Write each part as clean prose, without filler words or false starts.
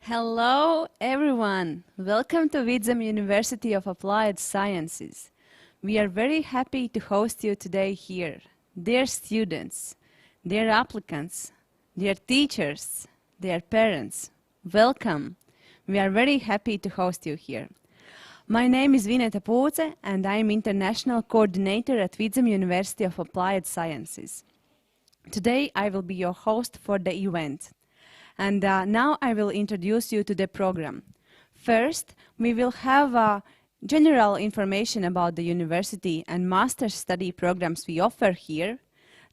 Hello everyone! Welcome to Vidzeme University of Applied Sciences. We are very happy to host you today here. Dear students, dear applicants, dear teachers, dear parents, welcome. We are very happy to host you here. My name is Vineta Pūce and I am International Coordinator at Vidzeme University of Applied Sciences. Today I will be your host for the event. And now I will introduce you to the program. First, we will have general information about the university and master's study programs we offer here.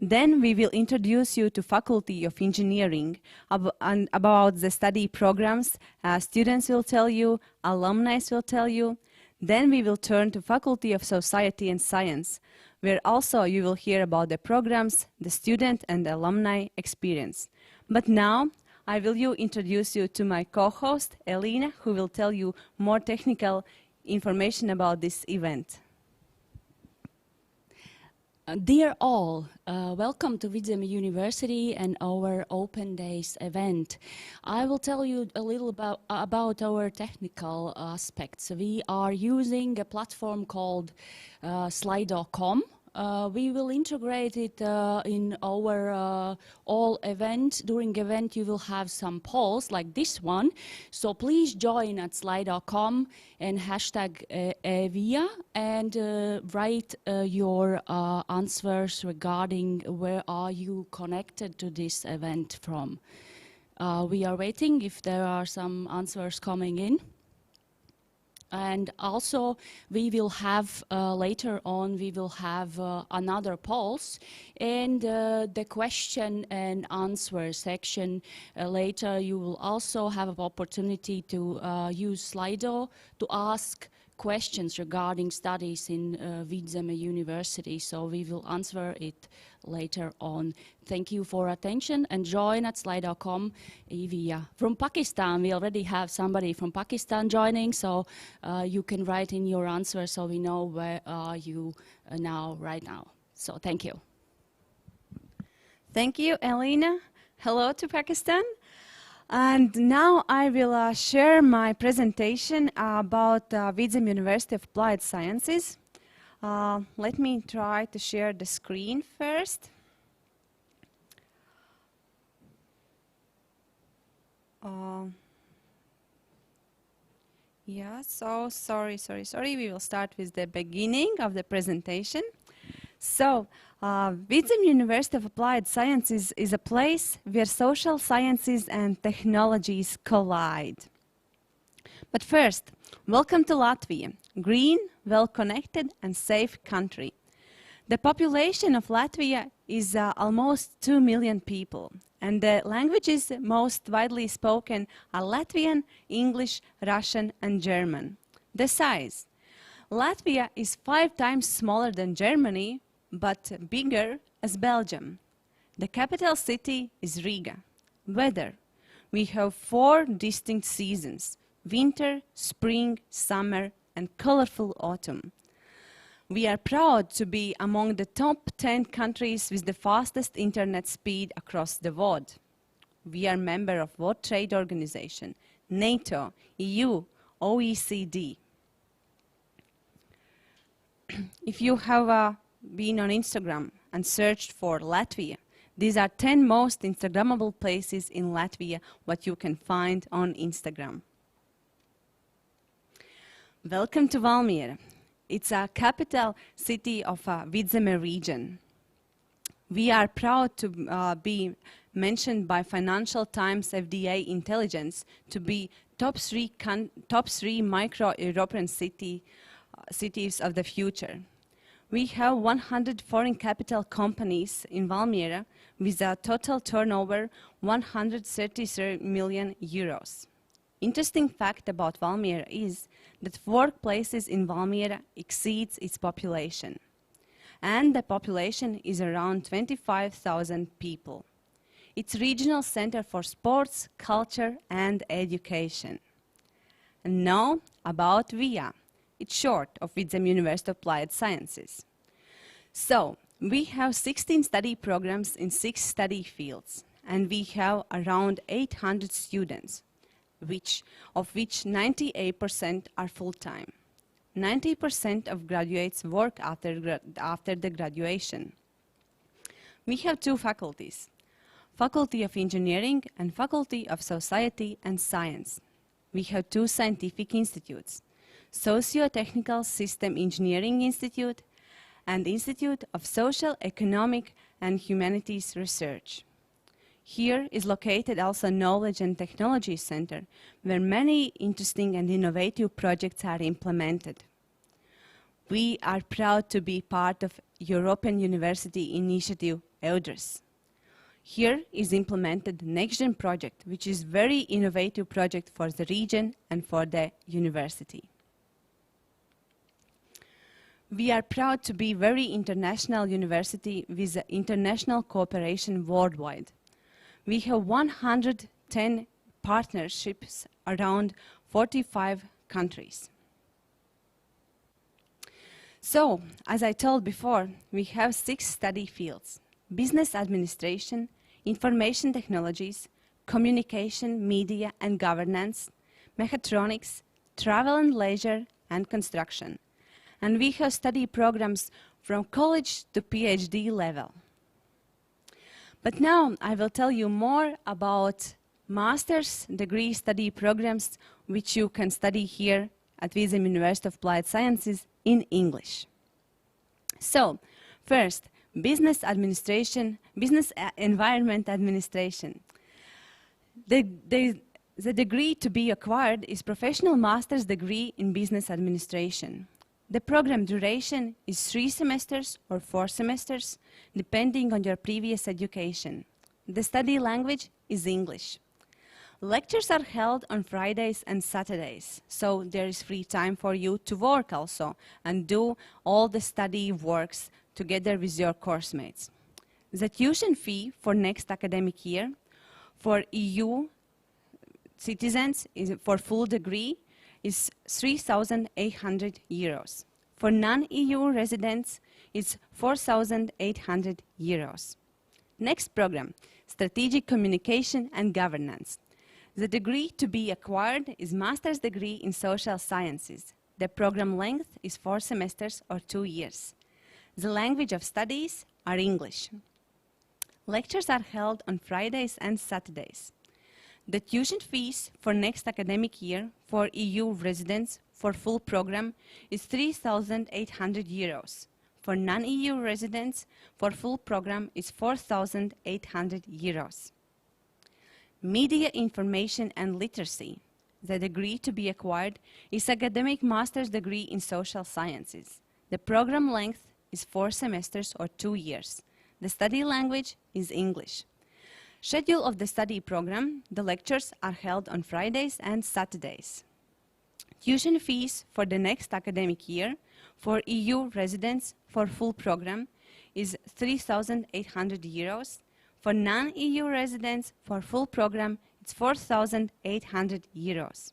Then we will introduce you to Faculty of Engineering and about the study programs. Students will tell you, alumni will tell you. Then we will turn to Faculty of Society and Science, where also you will hear about the programs, the student and the alumni experience. But now, I will introduce you to my co-host, Elina, who will tell you more technical information about this event. Dear all, welcome to Vidzeme University and our Open Days event. I will tell you a little about our technical aspects. We are using a platform called Slido.com. We will integrate it in our all event. During event you will have some polls like this one. So please join at Slido.com and hashtag EVIA and write your answers regarding where are you connected to this event from. We are waiting if there are some answers coming in. And also we will have later on we will have another polls and the question and answer section later you will also have an opportunity to use Slido to ask questions regarding studies in Vidzeme University, so we will answer it later on. Thank you for attention and join at Slido.com. From Pakistan, we already have somebody from Pakistan joining, so you can write in your answer so we know where are you right now. So thank you. Thank you, Elina. Hello to Pakistan. And now I will share my presentation about Vidzeme University of Applied Sciences. Let me try to share the screen first. Yeah, so sorry. We will start with the beginning of the presentation. So, Vidzeme University of Applied Sciences is a place where social sciences and technologies collide. But first, welcome to Latvia, green, well-connected and safe country. The population of Latvia is almost 2 million people, and the languages most widely spoken are Latvian, English, Russian and German. The size. Latvia is 5 times smaller than Germany, but bigger as Belgium. The capital city is Riga. Weather. We have 4 distinct seasons: winter, spring, summer, and colorful autumn. We are proud to be among the top 10 countries with the fastest internet speed across the world. We are member of World Trade Organization, NATO, EU, OECD. If you have been on Instagram and searched for Latvia, these are 10 most Instagrammable places in Latvia what you can find on Instagram. Welcome to Valmiera. It's a capital city of Vidzeme region. We are proud to be mentioned by Financial Times FDA Intelligence to be top 3 micro-European cities of the future. We have 100 foreign capital companies in Valmiera with a total turnover 133 million euros. Interesting fact about Valmiera is that workplaces in Valmiera exceeds its population. And the population is around 25,000 people. It's regional center for sports, culture and education. And now about VIA. It's short of Vidzeme University of Applied Sciences. So, we have 16 study programs in 6 study fields, and we have around 800 students. of which 98% are full-time. 90% of graduates work after the graduation. We have two faculties, Faculty of Engineering and Faculty of Society and Science. We have two scientific institutes, Sociotehnical System Engineering Institute and Institute of Social, Economic and Humanities Research. Here is located also Knowledge and Technology Center, where many interesting and innovative projects are implemented. We are proud to be part of European University Initiative EUDRES. Here is implemented NextGen project, which is very innovative project for the region and for the university. We are proud to be very international university with international cooperation worldwide. We have 110 partnerships around 45 countries. So, as I told before, we have 6 study fields: business administration, information technologies, communication, media and governance, mechatronics, travel and leisure, and construction. And we have study programs from college to PhD level. But now I will tell you more about master's degree study programs which you can study here at Vidzeme University of Applied Sciences in English. So, first, business administration, business environment administration. The degree to be acquired is professional master's degree in business administration. The program duration is 3 semesters or 4 semesters, depending on your previous education. The study language is English. Lectures are held on Fridays and Saturdays, so there is free time for you to work also and do all the study works together with your course mates. The tuition fee for next academic year for EU citizens for full degree is 3,800 euros. For non-EU residents, it's 4,800 euros. Next program, Strategic Communication and Governance. The degree to be acquired is Master's degree in Social Sciences. The program length is 4 semesters or 2 years. The language of studies are English. Lectures are held on Fridays and Saturdays. The tuition fees for next academic year for EU residents for full program is 3,800 euros. For non-EU residents for full program is 4,800 euros. Media Information and Literacy. The degree to be acquired is academic master's degree in social sciences. The program length is 4 semesters or 2 years. The study language is English. Schedule of the study program, the lectures are held on Fridays and Saturdays. Tuition fees for the next academic year for EU residents for full program is 3,800 euros. For non-EU residents for full program, it's 4,800 euros.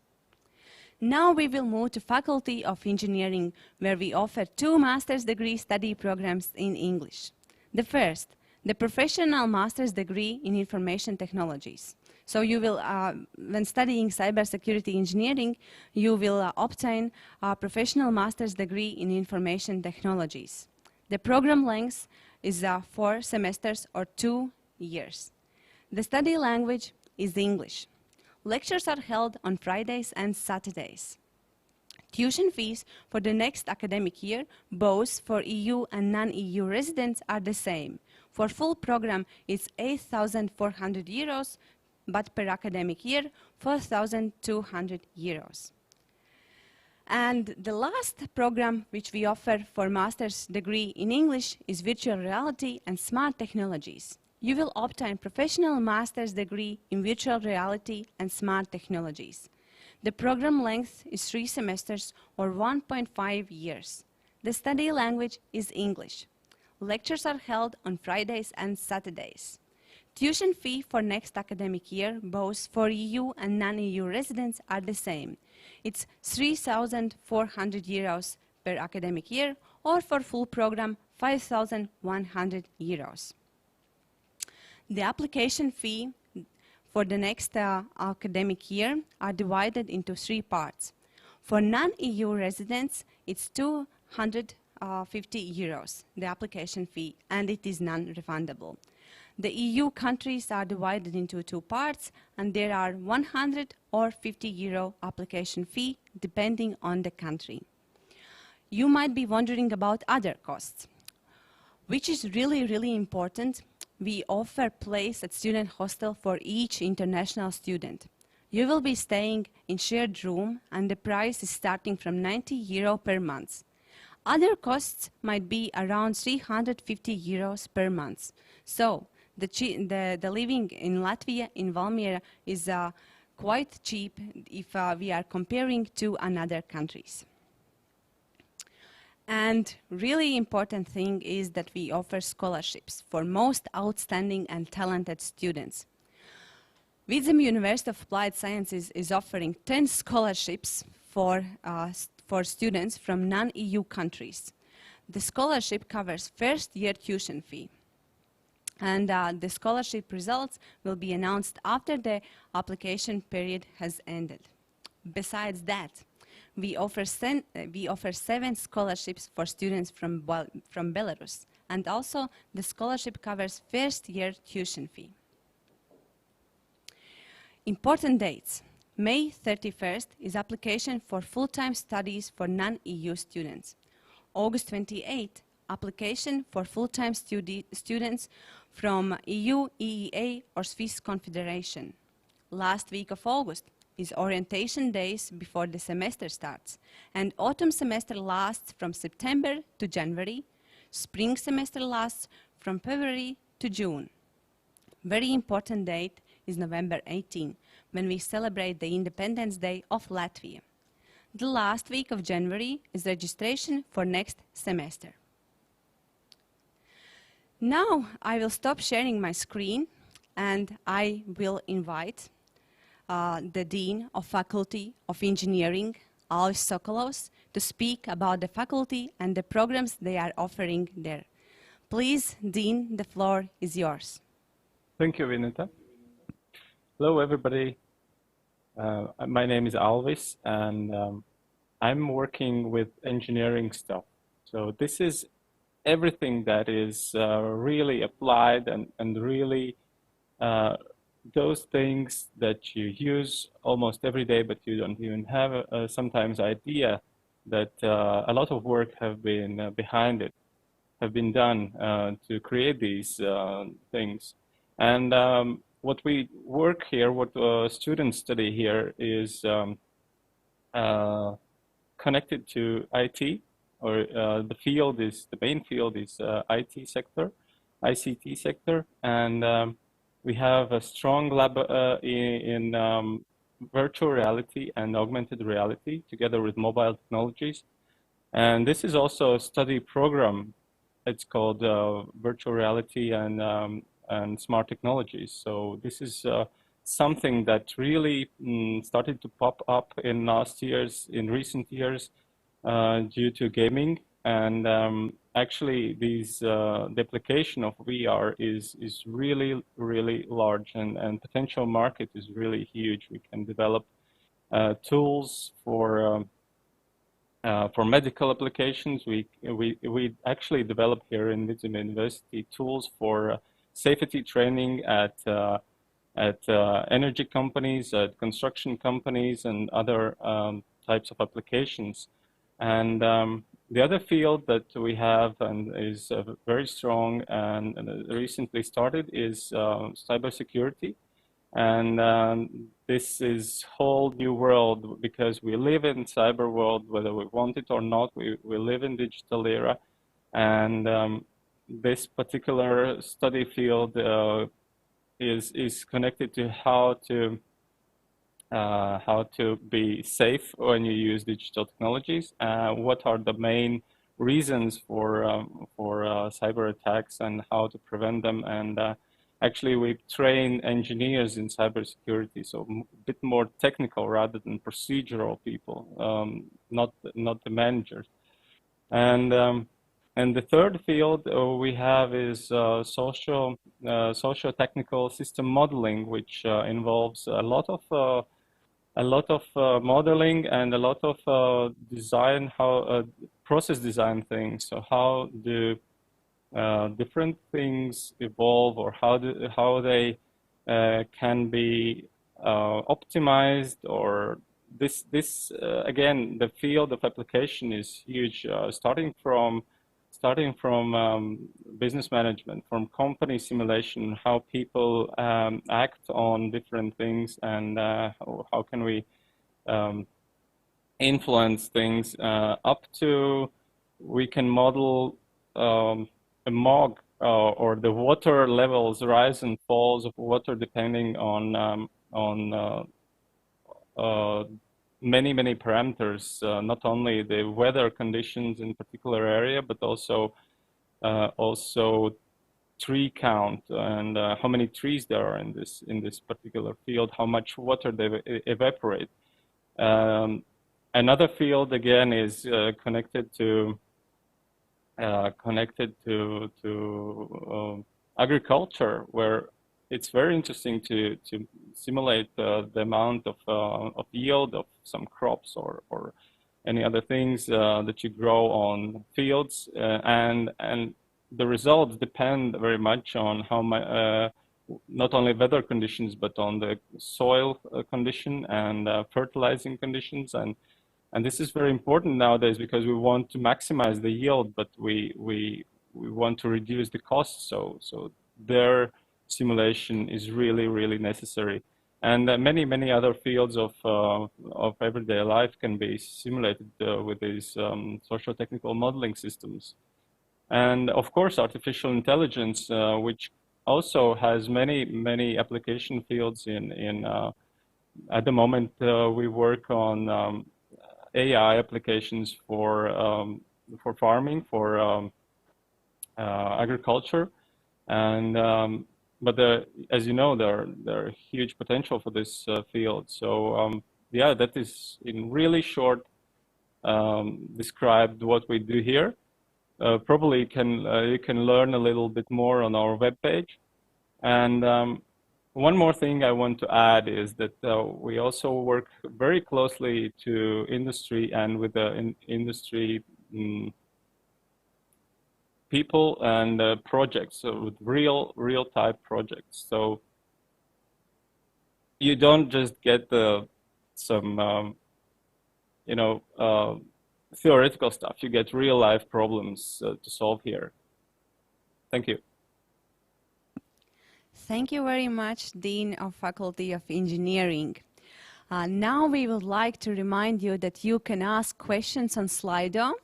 Now we will move to Faculty of Engineering, where we offer 2 master's degree study programs in English. The first, the professional master's degree in information technologies. So you will, when studying cybersecurity engineering, you will obtain a professional master's degree in information technologies. The program length is 4 semesters or 2 years. The study language is English. Lectures are held on Fridays and Saturdays. Tuition fees for the next academic year, both for EU and non-EU residents, are the same. For full program, it's 8,400 euros, but per academic year, 4,200 euros. And the last program which we offer for master's degree in English is Virtual Reality and Smart Technologies. You will obtain professional master's degree in Virtual Reality and Smart Technologies. The program length is 3 semesters or 1.5 years. The study language is English. Lectures are held on Fridays and Saturdays. Tuition fee for next academic year, both for EU and non-EU residents, are the same. It's 3,400 euros per academic year, or for full program, 5,100 euros. The application fee for the next academic year are divided into 3 parts. For non-EU residents, it's 250 euros, the application fee, and it is non-refundable. The EU countries are divided into 2 parts, and there are 100 or 50 euro application fee, depending on the country. You might be wondering about other costs, which is really important. We offer place at student hostel for each international student. You will be staying in shared room, and the price is starting from 90 euro per month. Other costs might be around 350 euros per month. So the living in Latvia, in Valmiera, is quite cheap if we are comparing to another countries. And really important thing is that we offer scholarships for most outstanding and talented students. Vidzeme University of Applied Sciences is offering 10 scholarships for students from non-EU countries. The scholarship covers first-year tuition fee. And the scholarship results will be announced after the application period has ended. Besides that, we offer 7 scholarships for students from Belarus, and also the scholarship covers first-year tuition fee. Important dates. May 31st is application for full-time studies for non-EU students. August 28th, application for full-time students from EU, EEA, or Swiss Confederation. Last week of August is orientation days before the semester starts, and autumn semester lasts from September to January. Spring semester lasts from February to June. Very important date is November 18, when we celebrate the Independence Day of Latvia. The last week of January is registration for next semester. Now I will stop sharing my screen, and I will invite the Dean of Faculty of Engineering, Alvis Sokolovs, to speak about the faculty and the programs they are offering there. Please, Dean, the floor is yours. Thank you, Vinita. Hello, everybody. My name is Alvis, and I'm working with engineering stuff. So this is everything that is really applied and really those things that you use almost every day, but you don't even have sometimes idea that a lot of work have been behind it, have been done to create these things. And what we work here, what students study here is connected to IT, or the main field is IT sector, ICT sector, and we have a strong lab in virtual reality and augmented reality together with mobile technologies. And this is also a study program. It's called virtual reality and smart technologies. So this is something that really started to pop up in recent years due to gaming. And actually the application of VR is really, really large, and potential market is really huge. We can develop tools for medical applications. We actually develop here in Vidzeme University tools for safety training at energy companies, at construction companies, and other types of applications. And the other field that we have and is very strong and recently started is cybersecurity. And this is whole new world, because we live in cyber world, whether we want it or not. We live in digital era, and this particular study field is connected to how to be safe when you use digital technologies. What are the main reasons for cyber attacks and how to prevent them? And actually, we train engineers in cybersecurity, so a bit more technical rather than procedural people, not the managers. And And the third field we have is socio-technical system modeling, which involves a lot of modeling and a lot of design, process design things. So how do different things evolve, or how they can be optimized, or this again, the field of application is huge, starting from business management, from company simulation, how people act on different things, and how can we influence things, up to we can model a MOG, or the water levels, rise and falls of water, depending on many parameters, not only the weather conditions in particular area, but also tree count, and how many trees there are in this particular field, how much water they evaporate. Another field again is connected to agriculture, where it's very interesting to simulate the amount of yield of some crops or any other things that you grow on fields, and the results depend very much on how much, not only weather conditions, but on the soil condition and fertilizing conditions, and this is very important nowadays, because we want to maximize the yield, but we want to reduce the costs. So their simulation is really necessary, and many other fields of everyday life can be simulated with these socio-technical modeling systems. And of course, artificial intelligence, which also has many application fields in at the moment we work on AI applications for farming, for agriculture, and but as you know, there are huge potential for this field. So yeah, that is in really short described what we do here. Probably you can learn a little bit more on our webpage. And one more thing I want to add is that we also work very closely to industry and with the industry people and projects, so with real type projects. So you don't just get some theoretical stuff. You get real life problems to solve here. Thank you. Thank you very much, Dean of Faculty of Engineering. Now we would like to remind you that you can ask questions on Slido.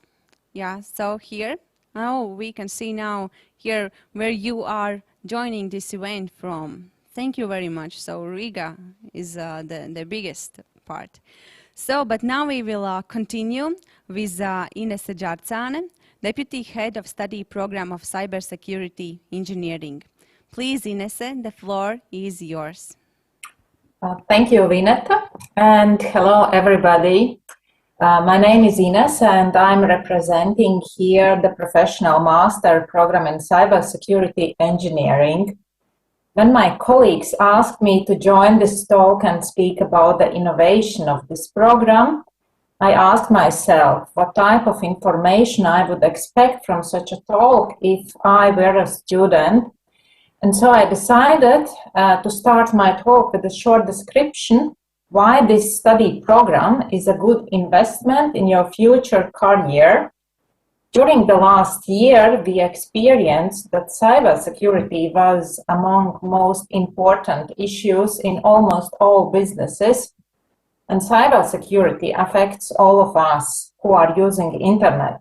Yeah, so here, we can see now here where you are joining this event from. Thank you very much. So Riga is the biggest part. So, but now we will continue with Ines Džarcāne, Deputy Head of Study Program of Cybersecurity Engineering. Please, Ines, the floor is yours. Thank you, Vineta, and hello, everybody. My name is Ines, and I'm representing here the Professional Master Program in Cybersecurity Engineering. When my colleagues asked me to join this talk and speak about the innovation of this program, I asked myself what type of information I would expect from such a talk if I were a student. And so I decided to start my talk with a short description why this study program is a good investment in your future career. During the last year, we experienced that cybersecurity was among most important issues in almost all businesses, and cybersecurity affects all of us who are using internet.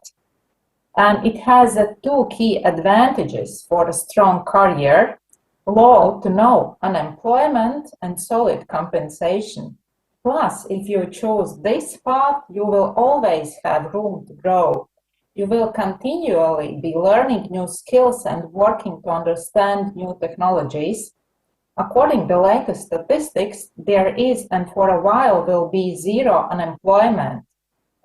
And it has two key advantages for a strong career: low to no unemployment and solid compensation. Plus, if you choose this path, you will always have room to grow. You will continually be learning new skills and working to understand new technologies. According to the latest statistics, there is and for a while will be zero unemployment.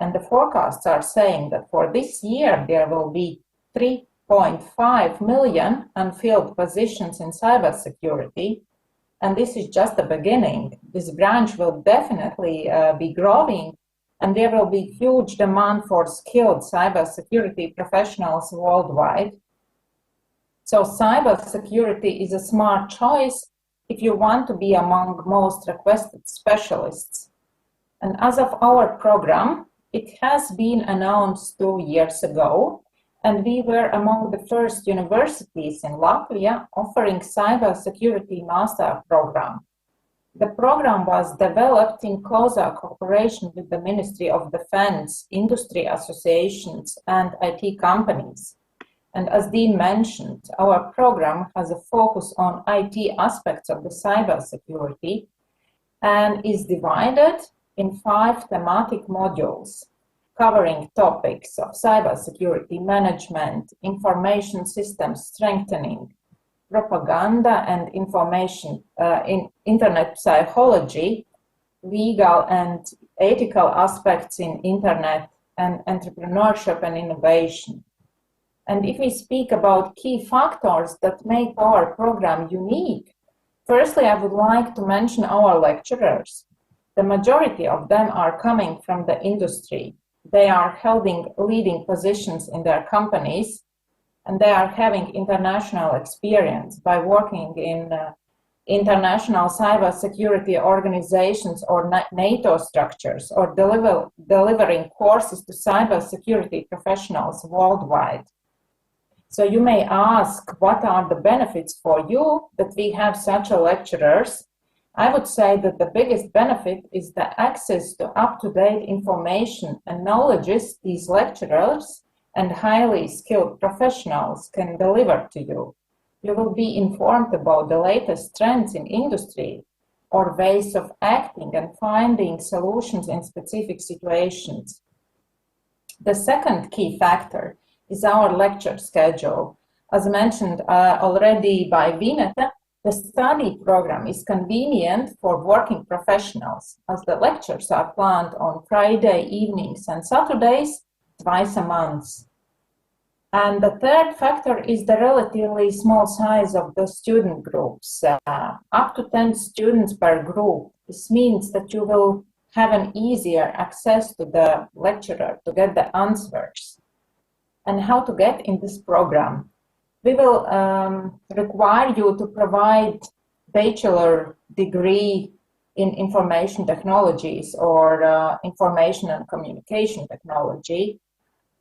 And the forecasts are saying that for this year there will be 3.5 million unfilled positions in cybersecurity. And this is just the beginning. This branch will definitely be growing, and there will be huge demand for skilled cybersecurity professionals worldwide. So cybersecurity is a smart choice if you want to be among most requested specialists. And as of our program, it has been announced 2 years ago, and we were among the first universities in Latvia offering cybersecurity master program. The program was developed in closer cooperation with the Ministry of Defense, industry associations, and IT companies. And as Dean mentioned, our program has a focus on IT aspects of the cybersecurity and is divided in 5 thematic modules covering topics of cybersecurity management, information systems strengthening, propaganda and information in internet psychology, legal and ethical aspects in internet, and entrepreneurship and innovation. And if we speak about key factors that make our program unique, firstly, I would like to mention our lecturers. The majority of them are coming from the industry. They are holding leading positions in their companies, and they are having international experience by working in international cybersecurity organizations or NATO structures, or delivering courses to cybersecurity professionals worldwide. So you may ask, what are the benefits for you that we have such a lecturers? I would say that the biggest benefit is the access to up-to-date information and knowledges these lecturers and highly skilled professionals can deliver to you. You will be informed about the latest trends in industry or ways of acting and finding solutions in specific situations. The second key factor is our lecture schedule. As mentioned already by Vineta, the study program is convenient for working professionals, as the lectures are planned on Friday evenings and Saturdays twice a month. And the third factor is the relatively small size of the student groups, up to 10 students per group. This means that you will have an easier access to the lecturer to get the answers. And how to get in this program? We will require you to provide bachelor degree in information technologies or information and communication technology.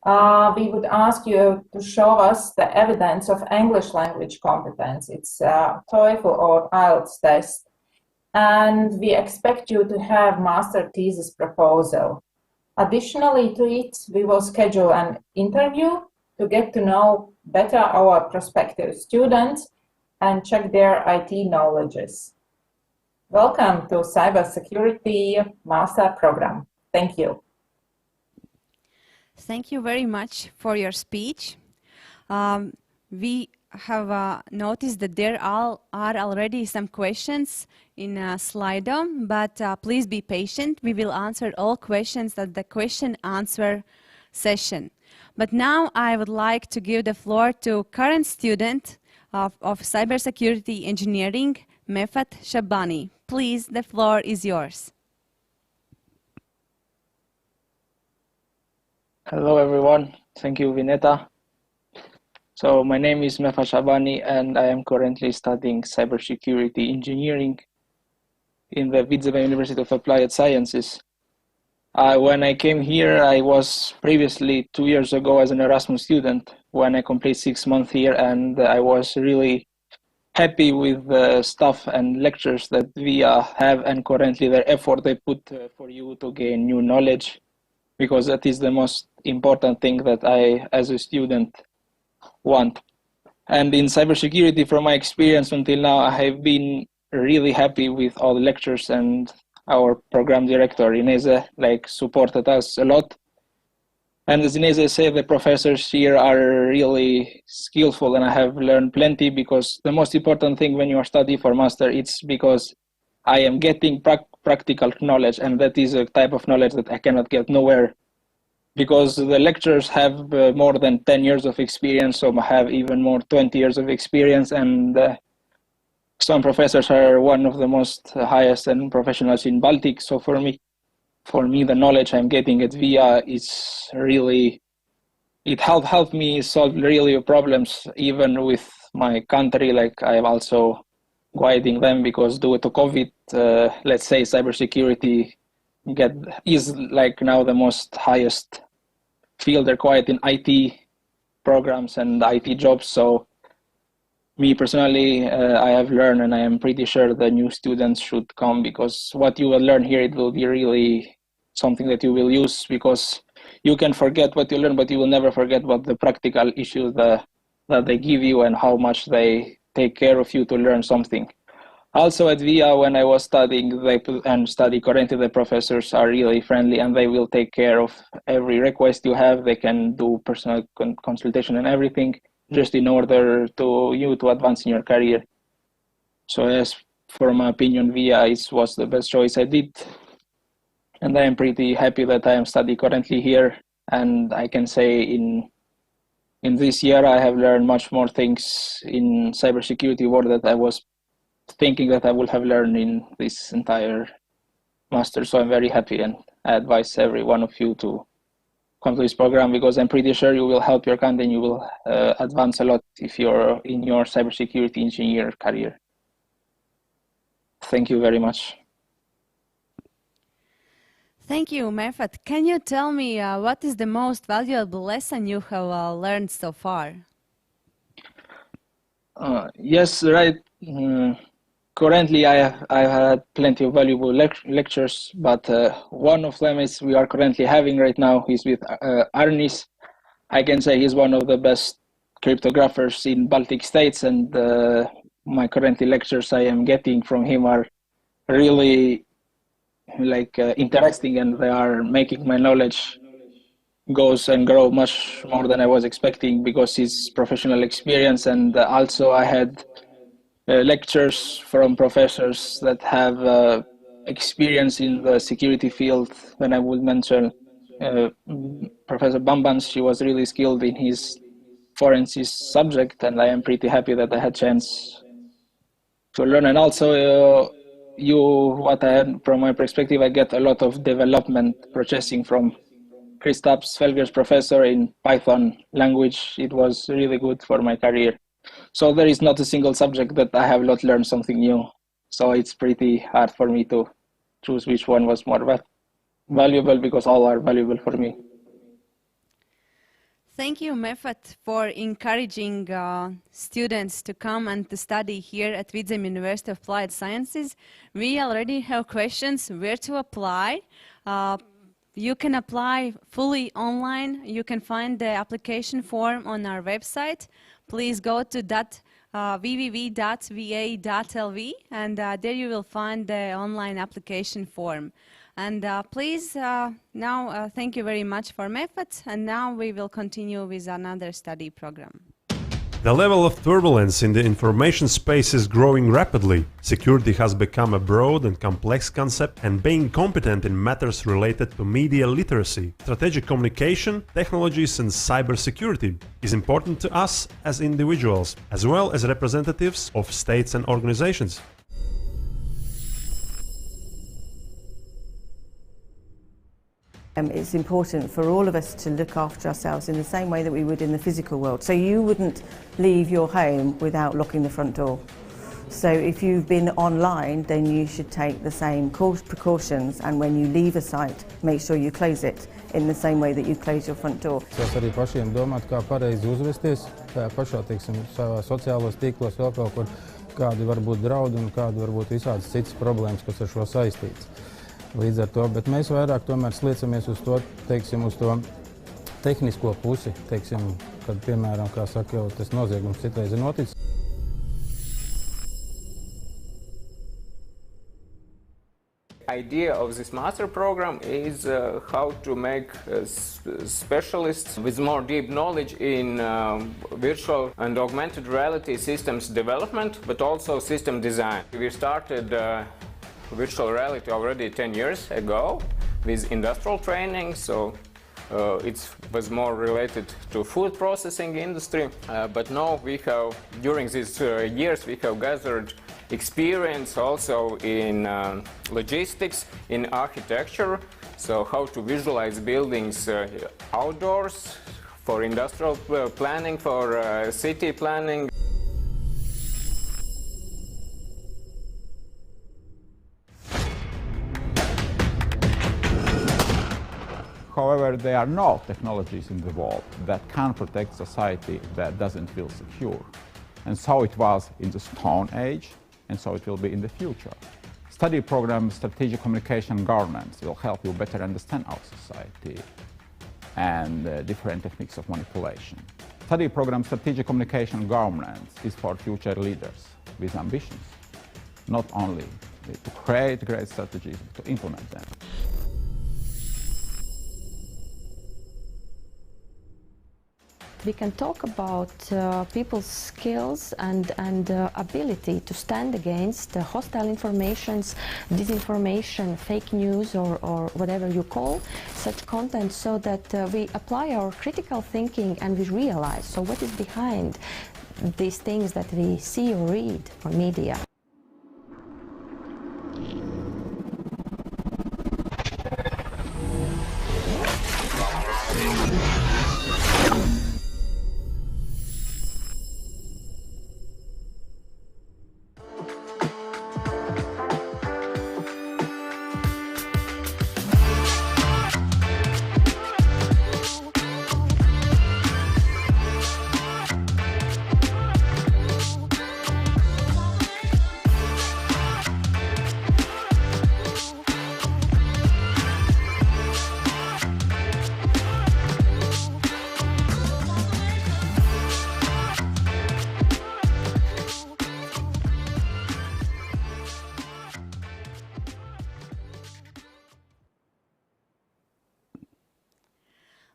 We would ask you to show us the evidence of English language competence. It's a TOEFL or IELTS test. And we expect you to have master thesis proposal. Additionally to it, we will schedule an interview to get to know better our prospective students and check their IT knowledges. Welcome to Cybersecurity Master Program. Thank you. Thank you very much for your speech. We have noticed that there are already some questions in Slido, but please be patient. We will answer all questions at the question-answer session. But now I would like to give the floor to current student of Cybersecurity Engineering, Mefat Shabani. Please, the floor is yours. Hello, everyone. Thank you, Vineta. So my name is Mefat Shabani, and I am currently studying Cybersecurity Engineering in the Vidzeme University of Applied Sciences. When I came here, I was previously 2 years ago as an Erasmus student when I completed 6 months here, and I was really happy with the stuff and lectures that we have, and currently the effort they put for you to gain new knowledge, because that is the most important thing that I, as a student, want. And in cybersecurity, from my experience until now, I have been really happy with all the lectures, and our program director, Ineze, supported us a lot. And as Ineze said, the professors here are really skillful, and I have learned plenty, because the most important thing when you are studying for master, it's because I am getting practical knowledge, and that is a type of knowledge that I cannot get nowhere because the lecturers have more than 10 years of experience, some have even more 20 years of experience, and some professors are one of the most highest and professionals in Baltic. So for me, the knowledge I'm getting at VIA is really, it helped me solve really problems even with my country. Like I'm also guiding them because due to COVID, let's say cybersecurity is like now the most highest field required in IT programs and IT jobs. So me personally, I have learned, and I am pretty sure the new students should come, because what you will learn here, it will be really something that you will use, because you can forget what you learn, but you will never forget what the practical issues that they give you and how much they take care of you to learn something. Also at VIA, when I was studying and study currently, the professors are really friendly and they will take care of every request you have. They can do personal consultation and everything, just in order to you to advance in your career. So as for my opinion, VIA was the best choice I did. And I am pretty happy that I am studying currently here. And I can say in this year, I have learned much more things in cybersecurity world that I was thinking that I would have learned in this entire master. So I'm very happy, and I advise every one of you to come to this program, because I'm pretty sure you will help your country and you will advance a lot if you're in your cybersecurity engineer career. Thank you very much. Thank you, Mefat. Can you tell me what is the most valuable lesson you have learned so far? Yes, right. Currently, I've had plenty of valuable lectures, but one of them is we are currently having right now is with Arnis. I can say he's one of the best cryptographers in Baltic states, and my currently lectures I am getting from him are really interesting, and they are making my knowledge goes and grow much more than I was expecting, because his professional experience, and also I had lectures from professors that have experience in the security field. When I would mention Professor Bambans, she was really skilled in his forensic subject, and I am pretty happy that I had chance to learn. And also what I had from my perspective, I get a lot of development processing from Kristaps Felger's professor in Python language. It was really good for my career. So there is not a single subject that I have not learned something new. So it's pretty hard for me to choose which one was more valuable, because all are valuable for me. Thank you, Mefat, for encouraging students to come and to study here at Vidzeme University of Applied Sciences. We already have questions where to apply. You can apply fully online. You can find the application form on our website. Please go to www.va.lv, and there you will find the online application form. And please, now thank you very much for Mefat, and now we will continue with another study program. The level of turbulence in the information space is growing rapidly. Security has become a broad and complex concept, and being competent in matters related to media literacy, strategic communication, technologies and cybersecurity is important to us as individuals, as well as representatives of states and organizations. It's important for all of us to look after ourselves in the same way that we would in the physical world. So you wouldn't leave your home without locking the front door. So if you've been online, then you should take the same precautions, and when you leave a site, make sure you close it in the same way that you close your front door. Arī pašiem domāt, kā pareizi uzvesties, kā pašā, teiksim, savā sociālos tīklos vēl kaut kur, kādi var būt draudi un kādi var būt visādas citas problēmas, kas ar šo saistīts. Līdz ar to, bet mēs vairāk tomēr sliecamies uz to, teiksim, uz to tehnisko pusi, teiksim, kad, piemēram, kā saka, jau tas noziegums citreiz ir noticis. Idea of this master program is how to make specialists with more deep knowledge in virtual and augmented reality systems development, but also system design. We started virtual reality already 10 years ago with industrial training, so it was more related to food processing industry, but now we have, during these years, we have gathered experience also in logistics, in architecture, so how to visualize buildings outdoors, for industrial planning, for city planning. However, there are no technologies in the world that can protect society that doesn't feel secure. And so it was in the Stone Age, and so it will be in the future. Study program Strategic Communication and Governance will help you better understand our society and different techniques of manipulation. Study program Strategic Communication and Governance is for future leaders with ambitions, not only to create great strategies, but to implement them. We can talk about people's skills and ability to stand against hostile informations, disinformation, fake news, or whatever you call such content, so that we apply our critical thinking and we realize, so what is behind these things that we see or read on media.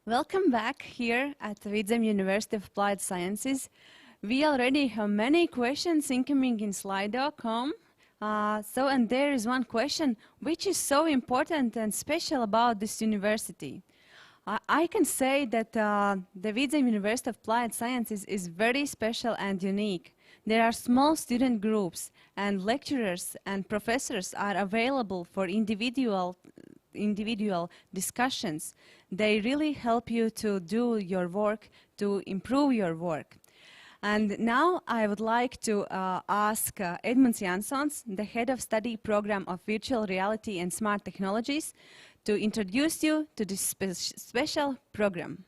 Welcome back here at the Vidzeme University of Applied Sciences. We already have many questions incoming in Slido.com. And there is one question, which is so important and special about this university? I can say that the Vidzeme University of Applied Sciences is very special and unique. There are small student groups, and lecturers and professors are available for individual discussions. They really help you to do your work, to improve your work. And now I would like to ask Edmunds Jansons, the head of study program of Virtual Reality and Smart Technologies, to introduce you to this special program.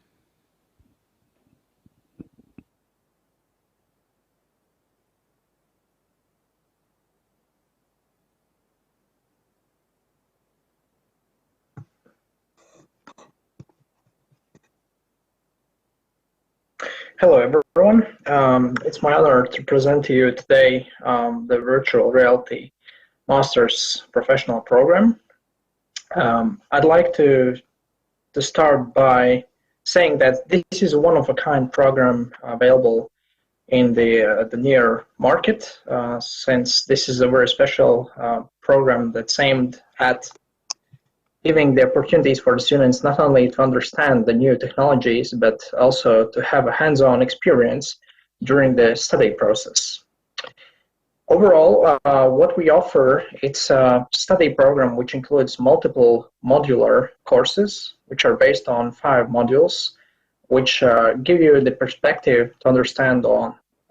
Hello, everyone. It's my honor to present to you today the Virtual Reality Master's Professional Program. I'd like to start by saying that this is a one-of-a-kind program available in the near market, since this is a very special program that's aimed at giving the opportunities for the students not only to understand the new technologies, but also to have a hands-on experience during the study process. Overall, what we offer, it's a study program which includes multiple modular courses, which are based on 5 modules, which give you the perspective to understand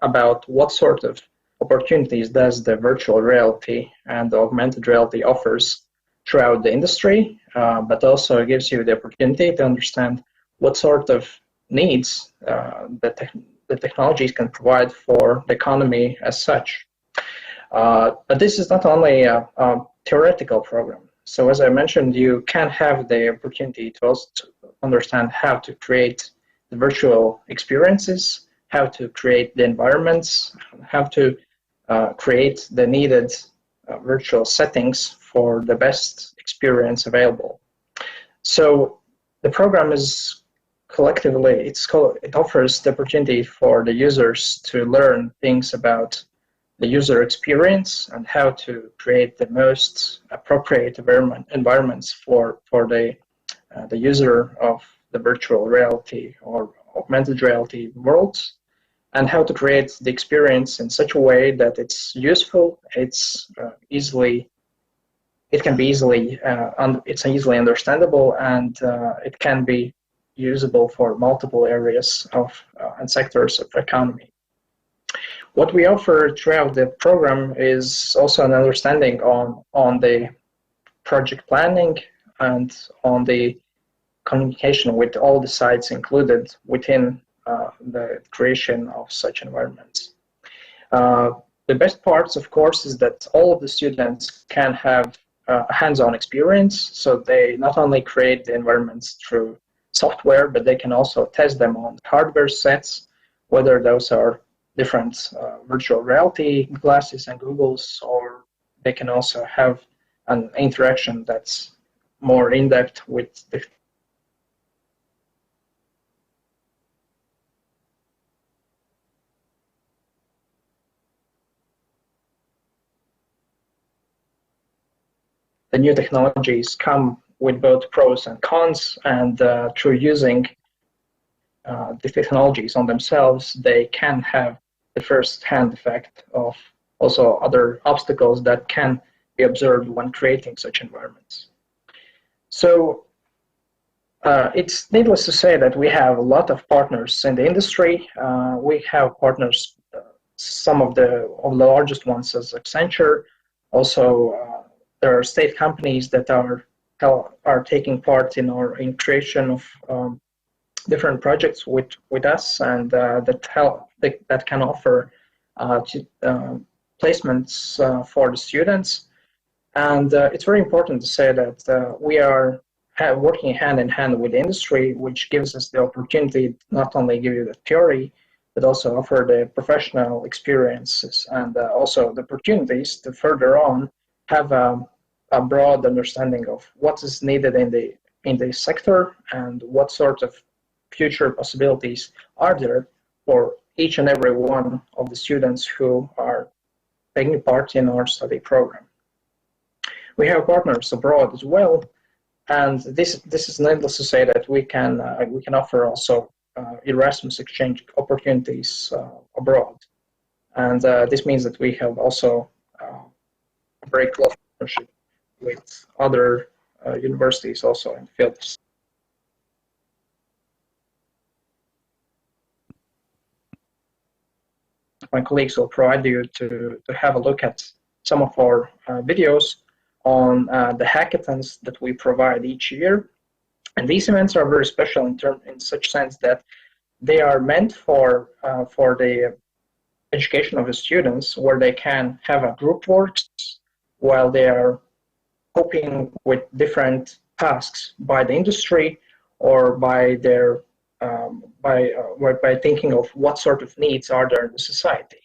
about what sort of opportunities does the virtual reality and the augmented reality offers throughout the industry, but also gives you the opportunity to understand what sort of needs the technologies can provide for the economy as such. But this is not only a theoretical program. So as I mentioned, you can have the opportunity to also understand how to create the virtual experiences, how to create the environments, how to create the needed virtual settings for the best experience available. So the program is collectively, it offers the opportunity for the users to learn things about the user experience and how to create the most appropriate environments for the user of the virtual reality or augmented reality worlds, and how to create the experience in such a way that it's useful, it's it can be easily it's easily understandable, and it can be usable for multiple areas of and sectors of economy. What we offer throughout the program is also an understanding on the project planning and on the communication with all the sites included within the creation of such environments. The best parts, of course, is that all of the students can have hands-on experience, so they not only create the environments through software, but they can also test them on hardware sets, whether those are different virtual reality glasses and goggles, or they can also have an interaction that's more in-depth with the new technologies come with both pros and cons, and through using the technologies on themselves, they can have the first-hand effect of also other obstacles that can be observed when creating such environments. So it's needless to say that we have a lot of partners in the industry. We have partners, some of the largest ones as Accenture. Also, there are state companies that are taking part in creation of different projects with us, and that can offer placements for the students. And it's very important to say that we are working hand in hand with the industry, which gives us the opportunity not only give you the theory, but also offer the professional experiences and also the opportunities to further on have a broad understanding of what is needed in the sector and what sort of future possibilities are there for each and every one of the students who are taking part in our study program. We have partners abroad as well, and this is needless to say that we can offer also Erasmus exchange opportunities abroad, and this means that we have also a very close partnership with other universities also in fields. My colleagues will provide you to have a look at some of our videos on the hackathons that we provide each year. And these events are very special in such sense that they are meant for the education of the students, where they can have a group works while they are coping with different tasks by the industry or by their by thinking of what sort of needs are there in the society.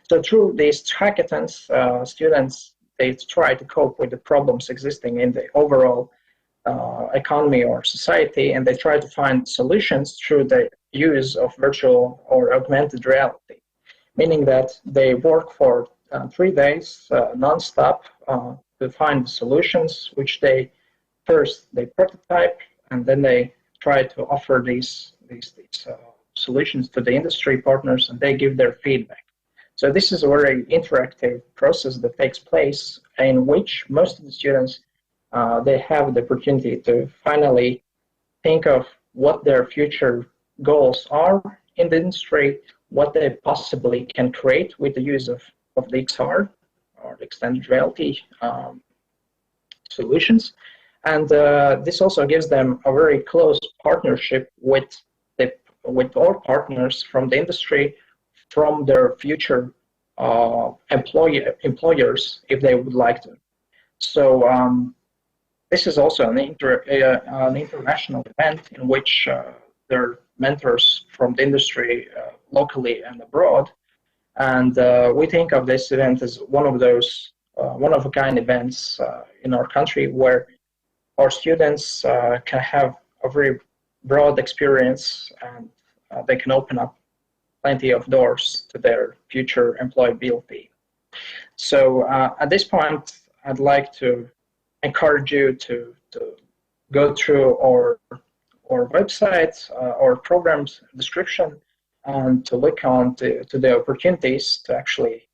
So through these hackathons, students, they try to cope with the problems existing in the overall economy or society, and they try to find solutions through the use of virtual or augmented reality, meaning that they work for 3 days non-stop to find solutions, which they prototype, and then they try to offer these solutions to the industry partners, and they give their feedback. So this is a very interactive process that takes place in which most of the students they have the opportunity to finally think of what their future goals are in the industry, what they possibly can create with the use of the XR or the extended reality solutions. And this also gives them a very close partnership with all partners from the industry, from their future employers, if they would like to. So this is also an international event in which there are mentors from the industry locally and abroad. And we think of this event as one of those one-of-a-kind events in our country, where our students can have a very broad experience, and they can open up plenty of doors to their future employability. So at this point, I'd like to encourage you to go through our our website or programs description and to look on to the opportunities to actually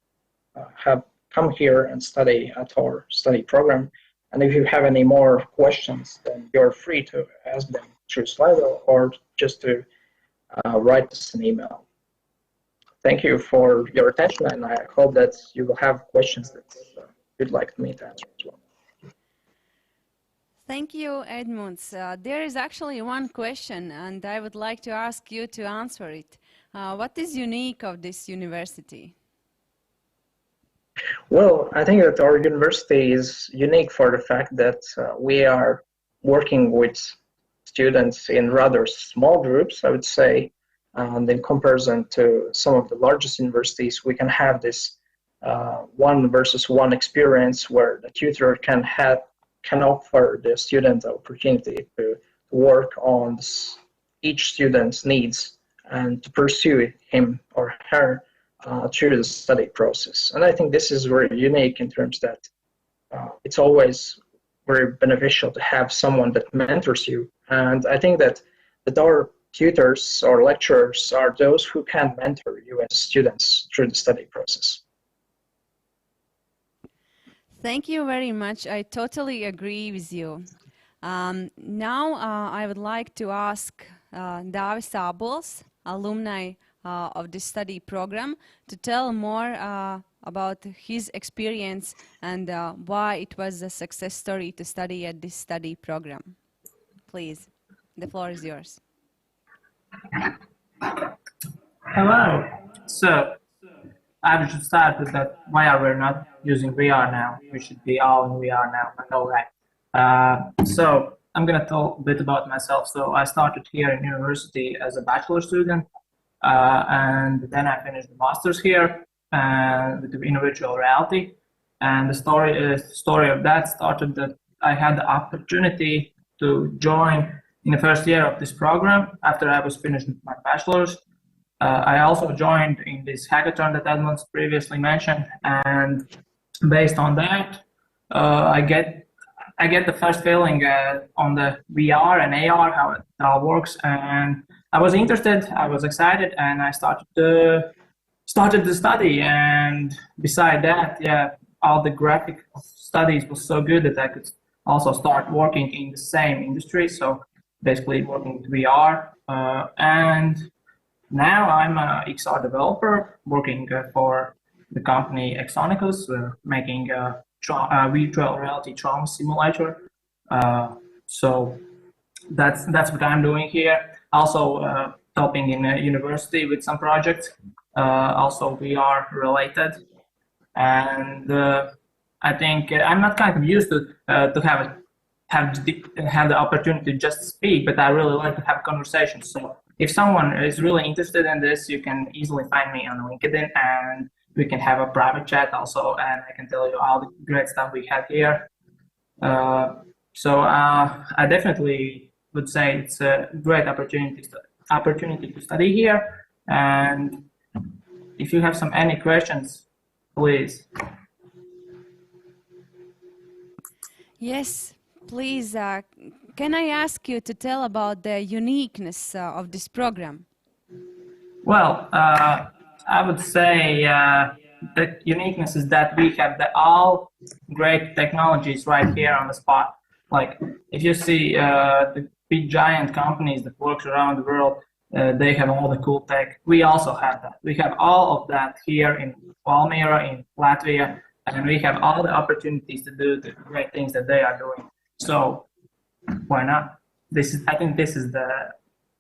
have come here and study at our study program. And if you have any more questions, then you're free to ask them through Slido or just to write us an email. Thank you for your attention, and I hope that you will have questions that you'd like me to answer as well. Thank you, Edmunds. There is actually one question, and I would like to ask you to answer it. What is unique of this university? Well, I think that our university is unique for the fact that we are working with students in rather small groups, I would say, and in comparison to some of the largest universities, we can have this one-versus-one experience where the tutor can offer the student the opportunity to work on each student's needs and to pursue him or her through the study process. And I think this is very unique in terms that it's always very beneficial to have someone that mentors you. And I think that our tutors or lecturers are those who can mentor you as students through the study process. Thank you very much. I totally agree with you. Now I would like to ask Dāvis Ābols, alumni of this study program, to tell more about his experience and why it was a success story to study at this study program. Please, the floor is yours. Hello. So I should start with that. Why are we not using VR now? We should be all in VR now. I know that. So I'm gonna talk a bit about myself. So I started here in university as a bachelor student, and then I finished the master's here in virtual reality. And the story of that started that I had the opportunity to join in the first year of this program after I was finished with my bachelor's. I also joined in this hackathon that Edmunds previously mentioned, and based on that, I get the first feeling on the VR and AR, how it all works, and I was interested, I was excited, and I started to study. And beside that, yeah, all the graphic studies was so good that I could also start working in the same industry. So basically working with VR, and now I'm a XR developer working for the company Exonicus. We're making a virtual reality trauma simulator. So that's what I'm doing here. Also helping in a university with some projects, also VR related. And I think I'm not kind of used to have the opportunity to just speak, but I really like to have conversations. So if someone is really interested in this, you can easily find me on LinkedIn, and we can have a private chat also, and I can tell you all the great stuff we have here. So I definitely would say it's a great opportunity to study here. And if you have any questions, please. Yes, please. Can I ask you to tell about the uniqueness of this program? Well, I would say the uniqueness is that we have all great technologies right here on the spot. Like if you see the big giant companies that work around the world, they have all the cool tech. We also have that. We have all of that here in Valmiera, in Latvia, and we have all the opportunities to do the great things that they are doing. So why not? I think this is the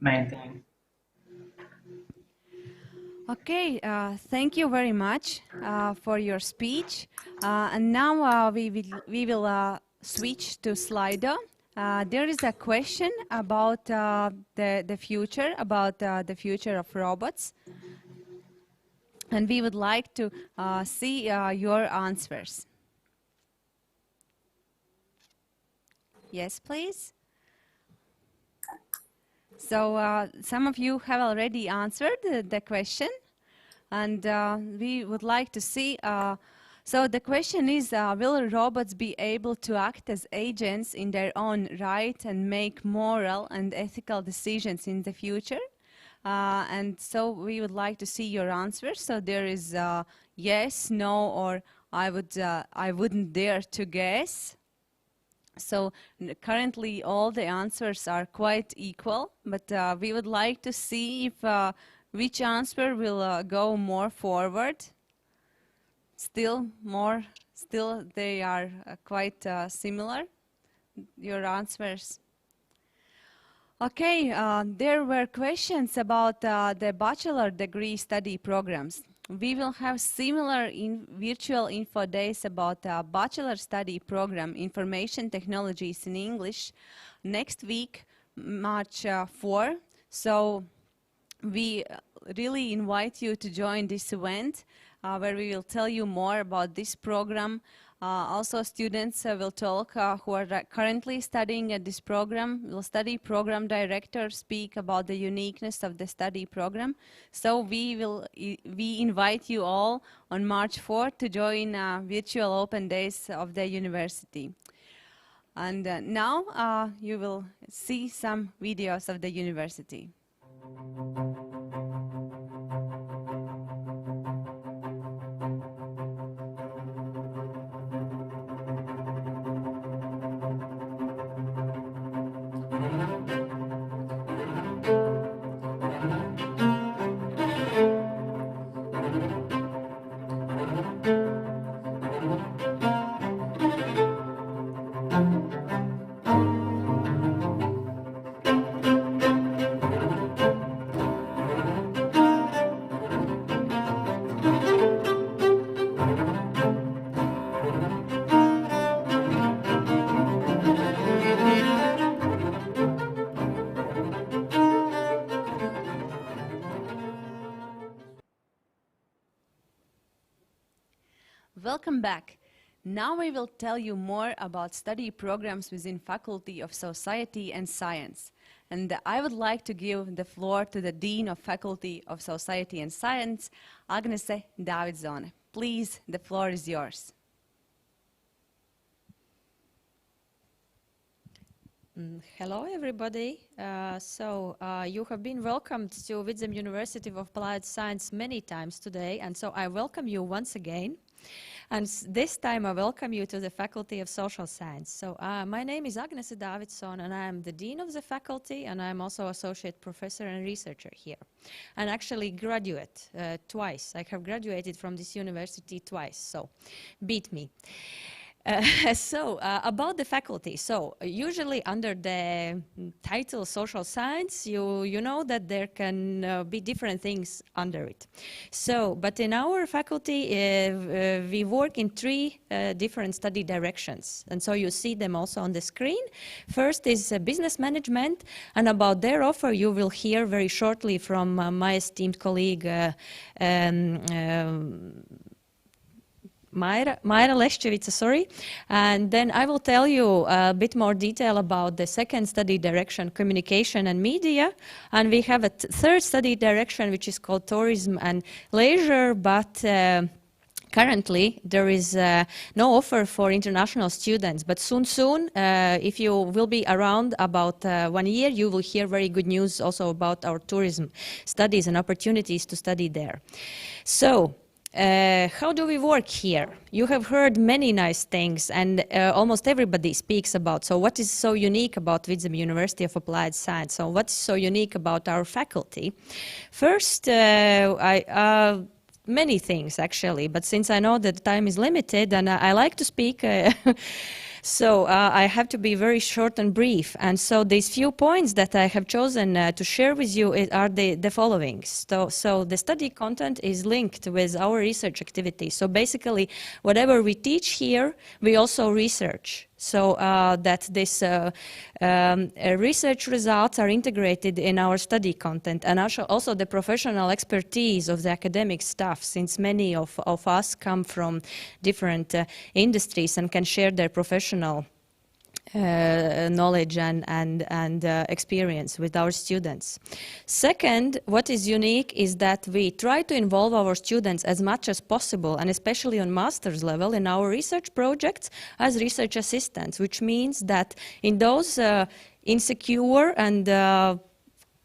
main thing. Okay, thank you very much for your speech. And now we will switch to Slido. There is a question about the future, about the future of robots. And we would like to see your answers. Yes, please. So some of you have already answered the question, and we would like to see So the question is, will robots be able to act as agents in their own right and make moral and ethical decisions in the future? And so we would like to see your answers. So there is yes, no, or I wouldn't dare to guess. So currently all the answers are quite equal, but we would like to see if which answer will go more forward. Still they are quite similar, your answers. Okay, there were questions about the bachelor degree study programs. We will have similar virtual info days about bachelor study program, Information Technologies in English, next week, March 4. So we really invite you to join this event where we will tell you more about this program. Also, students will talk who are currently studying at this program. Will study program director speak about the uniqueness of the study program. So we invite you all on March 4th to join virtual open days of the university. And now you will see some videos of the university. Welcome back. Now we will tell you more about study programs within Faculty of Society and Science. And I would like to give the floor to the Dean of Faculty of Society and Science, Agnese Davidsone. Please, the floor is yours. Hello, everybody. You have been welcomed to Vidzeme University of Applied Science many times today, and so I welcome you once again. And this time I welcome you to the Faculty of Social Science. So my name is Agnese Davidsone, and I am the Dean of the faculty, and I'm also Associate Professor and Researcher here. And actually graduate twice. I have graduated from this university twice, so beat me. About the faculty. So usually under the title social science, you know that there can be different things under it. So, but in our faculty, we work in three different study directions. And so you see them also on the screen. First is business management, and about their offer you will hear very shortly from my esteemed colleague Maira Leščevica, sorry. And then I will tell you a bit more detail about the second study direction, communication and media. And we have a third study direction, which is called tourism and leisure, but currently there is no offer for international students. But soon, if you will be around about 1 year, you will hear very good news also about our tourism studies and opportunities to study there. So, how do we work here? You have heard many nice things, and almost everybody speaks about. So what is so unique about Vidzeme University of Applied Science? So what's so unique about our faculty? First, many things actually, but since I know that time is limited and I like to speak, so I have to be very short and brief. And so these few points that I have chosen to share with you are the following. So the study content is linked with our research activities. So basically, whatever we teach here, we also research. So that this research results are integrated in our study content, and also the professional expertise of the academic staff, since many of us come from different industries and can share their professional knowledge and experience with our students. Second, what is unique is that we try to involve our students as much as possible, and especially on master's level, in our research projects as research assistants, which means that in those insecure and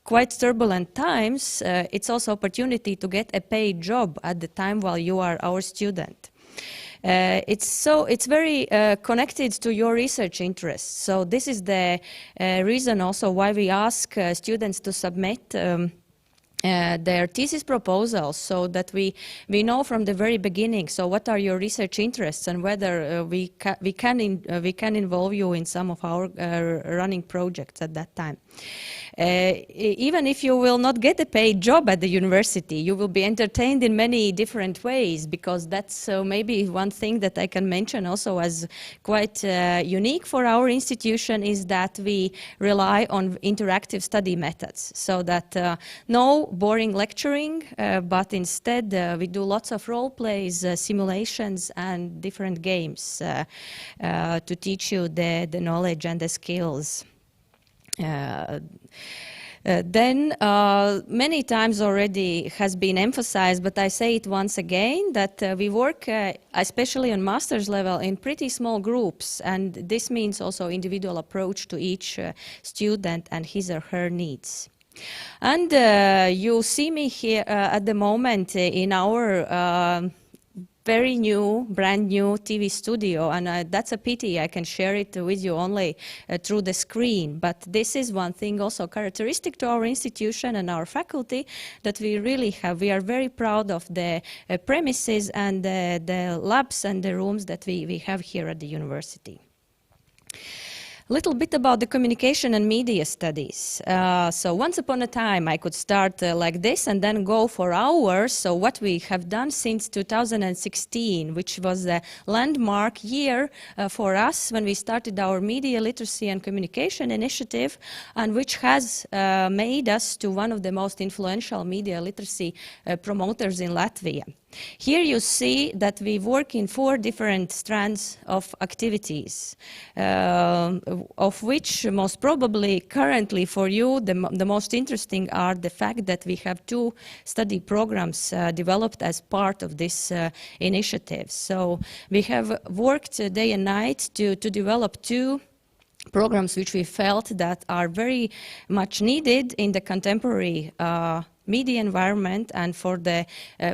quite turbulent times, it's also opportunity to get a paid job at the time while you are our student. It's very connected to your research interests. So this is the reason also why we ask students to submit their thesis proposals, so that we know from the very beginning. So what are your research interests, and whether we can involve you in some of our running projects at that time. Even if you will not get a paid job at the university, you will be entertained in many different ways, because that's maybe one thing that I can mention also as quite unique for our institution, is that we rely on interactive study methods, so that no boring lecturing, but instead we do lots of role plays, simulations and different games to teach you the knowledge and the skills. Then many times already has been emphasized, but I say it once again, that we work especially on master's level in pretty small groups, and this means also individual approach to each student and his or her needs. And you see me here at the moment in our very new, brand new TV studio, and that's a pity. I can share it with you only through the screen. But this is one thing also characteristic to our institution and our faculty that we really have. We are very proud of the premises and the labs and the rooms that we have here at the university. A little bit about the communication and media studies. So once upon a time, I could start like this and then go for hours. So what we have done since 2016, which was a landmark year for us when we started our media literacy and communication initiative, and which has made us to one of the most influential media literacy promoters in Latvia. Here you see that we work in 4 different strands of activities, of which most probably currently for you the most interesting are the fact that we have 2 study programs developed as part of this initiative. So we have worked day and night to develop 2 programs which we felt that are very much needed in the contemporary media environment and for the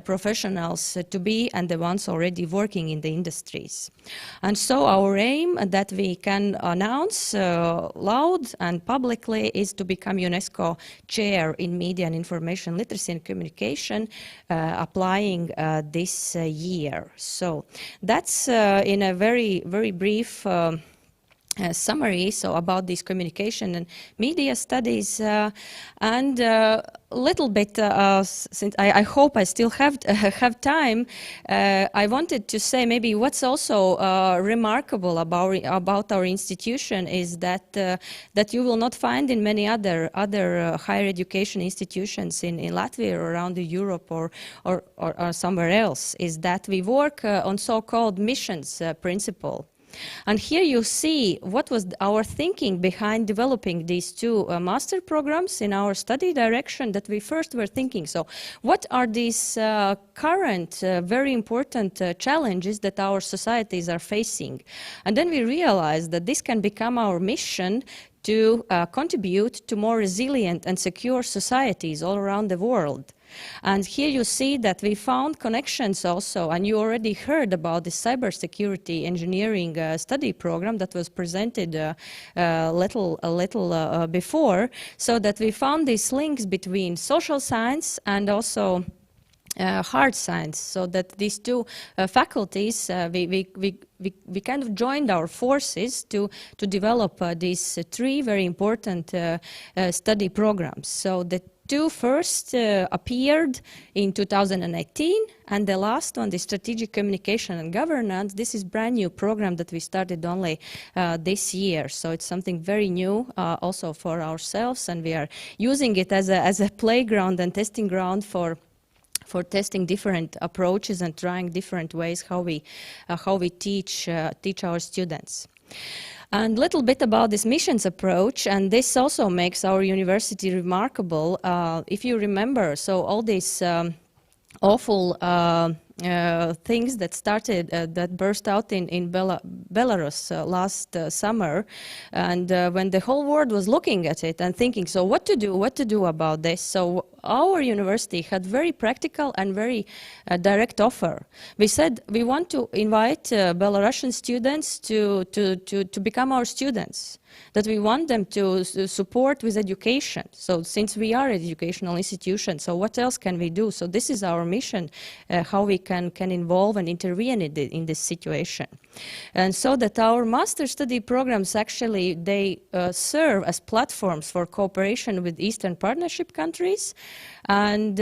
professionals to be and the ones already working in the industries. And so our aim that we can announce loud and publicly is to become UNESCO chair in media and information literacy and communication applying this year. So that's in a very, very brief summary about these communication and media studies, and a little bit, since I hope I still have time, I wanted to say maybe what's also remarkable about our institution is that that you will not find in many other higher education institutions in Latvia or around Europe or somewhere else, is that we work on so-called missions principle. And here you see what was our thinking behind developing these 2 master programs in our study direction that we first were thinking. So what are these current very important challenges that our societies are facing? And then we realized that this can become our mission to contribute to more resilient and secure societies all around the world. And here you see that we found connections also, and you already heard about the Cybersecurity Engineering study program that was presented a little before, so that we found these links between social science and also hard science, so that these 2 faculties, we kind of joined our forces to develop these 3 very important study programs. So the 2 first appeared in 2018, and the last one, the Strategic Communication and Governance, this is brand new program that we started only this year. So it's something very new also for ourselves, and we are using it as a playground and testing ground for testing different approaches and trying different ways how we teach our students. And a little bit about this missions approach, and this also makes our university remarkable. If you remember, so all these awful things that started, that burst out in Belarus last summer, and when the whole world was looking at it and thinking, so what to do about this? So our university had very practical and very direct offer. We said we want to invite Belarusian students to become our students, that we want them to support with education. So since we are an educational institution, so what else can we do? So this is our mission, how we can involve and intervene in this situation. And so that our master study programs actually, they serve as platforms for cooperation with Eastern Partnership countries. And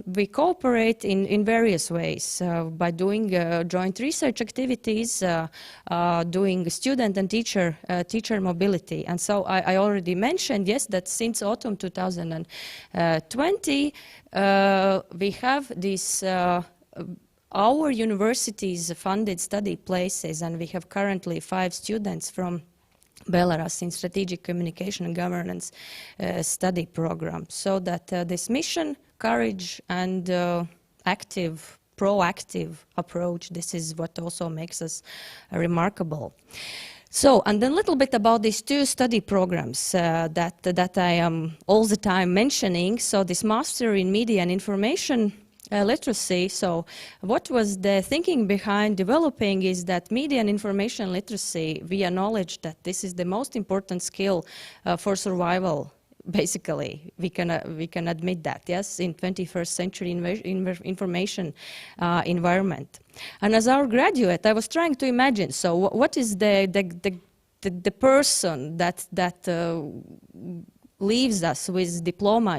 we cooperate in various ways by doing joint research activities, doing student and teacher mobility. And so I already mentioned, yes, that since autumn 2020, we have this our university's funded study places, and we have currently 5 students from Belarus in strategic communication and governance study program. So that this mission, courage, and active, proactive approach, this is what also makes us remarkable. So, and then a little bit about these 2 study programs that I am all the time mentioning. So this Master in Media and Information Literacy. So what was the thinking behind developing is that media and information literacy, we acknowledge that this is the most important skill for survival. Basically, we can admit that, yes, in 21st century information environment. And as our graduate, I was trying to imagine, so what is the person that leaves us with diploma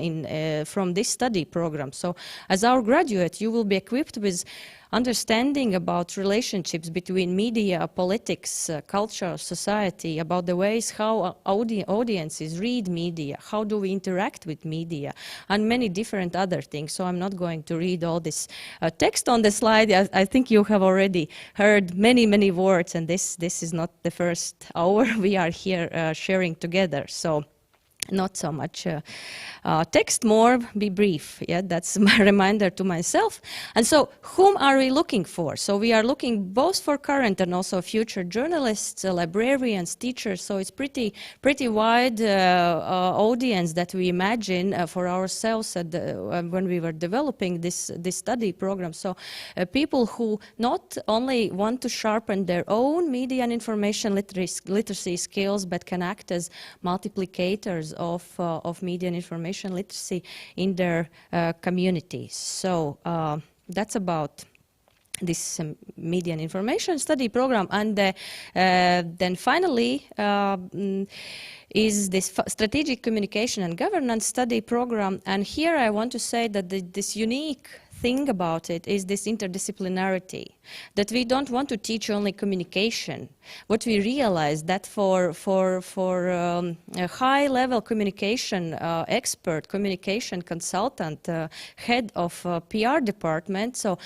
from this study program. So as our graduate, you will be equipped with understanding about relationships between media, politics, culture, society, about the ways how audiences read media, how do we interact with media, and many different other things. So I'm not going to read all this text on the slide. I think you have already heard many words, and this is not the first hour we are here sharing together. So not so much text, more be brief. Yeah, that's my reminder to myself. And so whom are we looking for? So we are looking both for current and also future journalists, librarians, teachers. So it's pretty wide audience that we imagine for ourselves when we were developing this study program. So people who not only want to sharpen their own media and information literacy skills, but can act as multiplicators of media and information literacy in their communities. So that's about this media and information study program. And then finally is this strategic communication and governance study program. And here I want to say that this unique thing about it is this interdisciplinarity, that we don't want to teach only communication. What we realize that for a high-level communication expert, communication consultant, head of PR department, so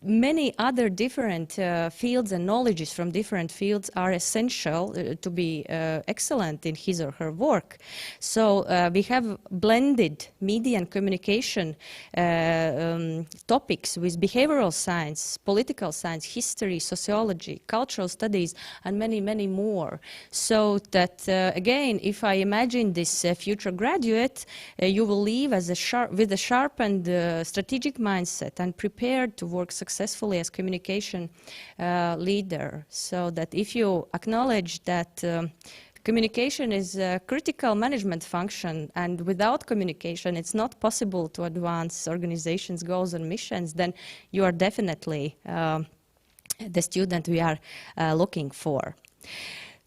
many other different fields and knowledges from different fields are essential to be excellent in his or her work. So we have blended media and communication topics with behavioral science, political science, history, sociology, cultural studies, and many more. So that, again, if I imagine this future graduate, you will leave as with a sharpened strategic mindset and prepared to work successfully as communication leader. So that if you acknowledge that communication is a critical management function, and without communication it's not possible to advance organizations' goals and missions, then you are definitely the student we are looking for.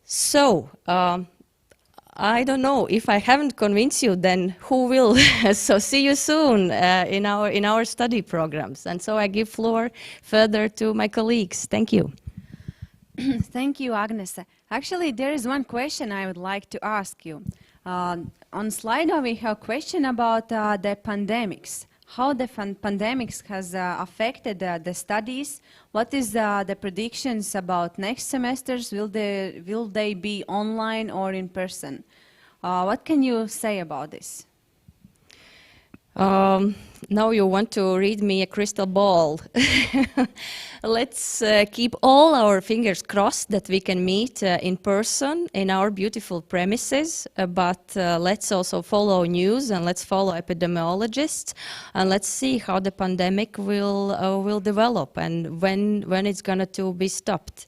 So I don't know if I haven't convinced you, then who will? So see you soon in our study programs. And so I give floor further to my colleagues. Thank you. Thank you, Agnes. Actually, there is one question I would like to ask you. On Slido, we have a question about the pandemics. how the pandemics has affected the studies. What is the predictions about next semesters? Will they be online or in person? What can you say about this? Now you want to read me a crystal ball. Let's keep all our fingers crossed that we can meet in person in our beautiful premises, but let's also follow news and let's follow epidemiologists and let's see how the pandemic will develop and when it's going to be stopped.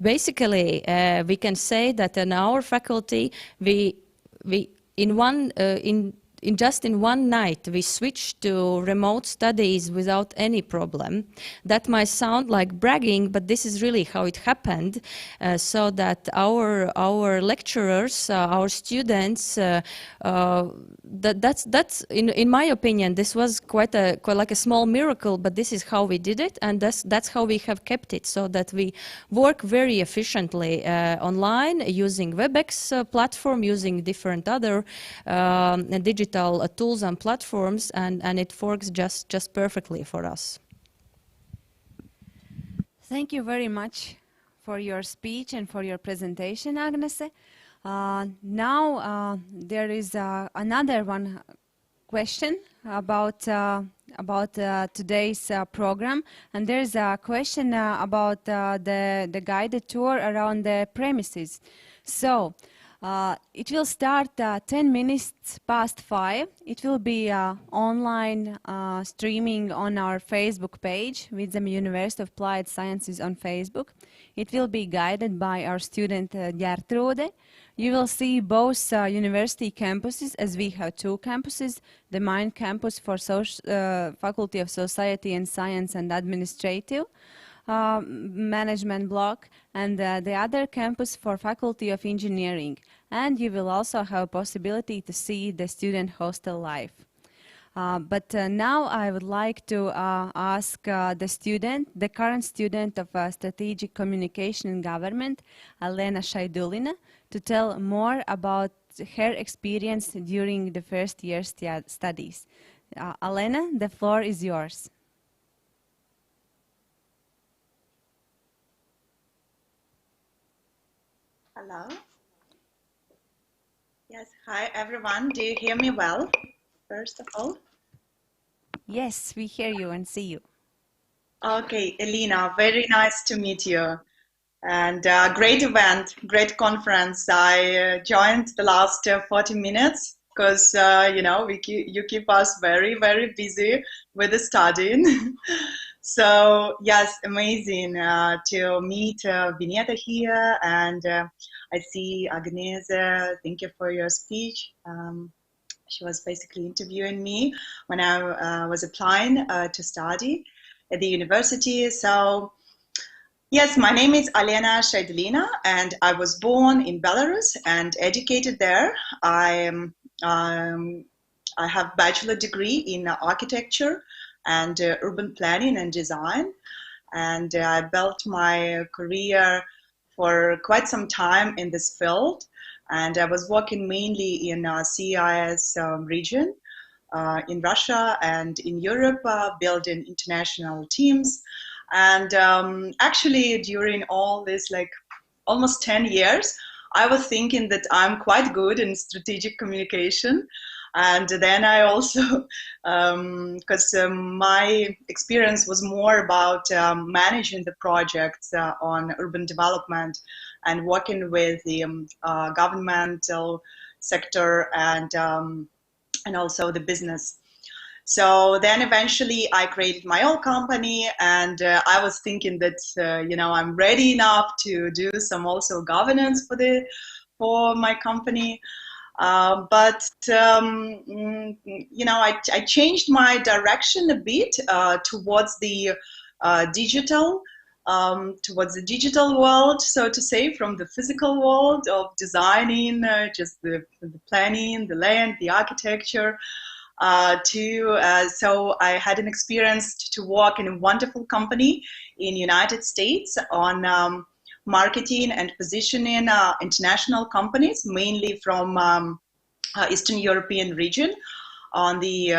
Basically, we can say that in our faculty, in just one night, we switched to remote studies without any problem. That might sound like bragging, but this is really how it happened. So that our lecturers, our students, that's in my opinion, this was quite like a small miracle. But this is how we did it, and that's how we have kept it. So that we work very efficiently online using WebEx platform, using different other digital tools and platforms, and it works just perfectly for us. Thank you very much for your speech and for your presentation, Agnese. Now there is another one question about today's program, and there's a question about the guided tour around the premises. So it will start 10 minutes past 5. It will be online streaming on our Facebook page, Vidzeme University of Applied Sciences on Facebook. It will be guided by our student Gertrude. You will see both university campuses, as we have 2 campuses, the main campus for Faculty of Society and Science and Administrative management block, and the other campus for Faculty of Engineering. And you will also have a possibility to see the student hostel life. But now I would like to ask the current student of Strategic Communication and Government, Alena Shaidulina, to tell more about her experience during the first year studies. Alena, the floor is yours. Hello. Yes, hi everyone. Do you hear me well, first of all? Yes, we hear you and see you. Okay, Elena, very nice to meet you. And great event, great conference. I joined the last 40 minutes because, you know, you keep us very, very busy with the studying. So yes, amazing to meet Vineta here, and I see Agnese. Thank you for your speech. She was basically interviewing me when I was applying to study at the university. So yes, my name is Alena Shaidulina, and I was born in Belarus and educated there. I have bachelor degree in architecture and urban planning and design, and I built my career for quite some time in this field, and I was working mainly in CIS region in Russia and in Europe, building international teams. And actually during all this, like almost 10 years, I was thinking that I'm quite good in strategic communication. And then I also, because my experience was more about managing the projects on urban development and working with the governmental sector and also the business. So then eventually I created my own company, and I was thinking that, you know, I'm ready enough to do some also governance for my company. But you know, I changed my direction a bit towards the digital world, so to say, from the physical world of designing, just the planning, the land, the architecture, so I had an experience to work in a wonderful company in United States on marketing and positioning international companies, mainly from Eastern European region. on the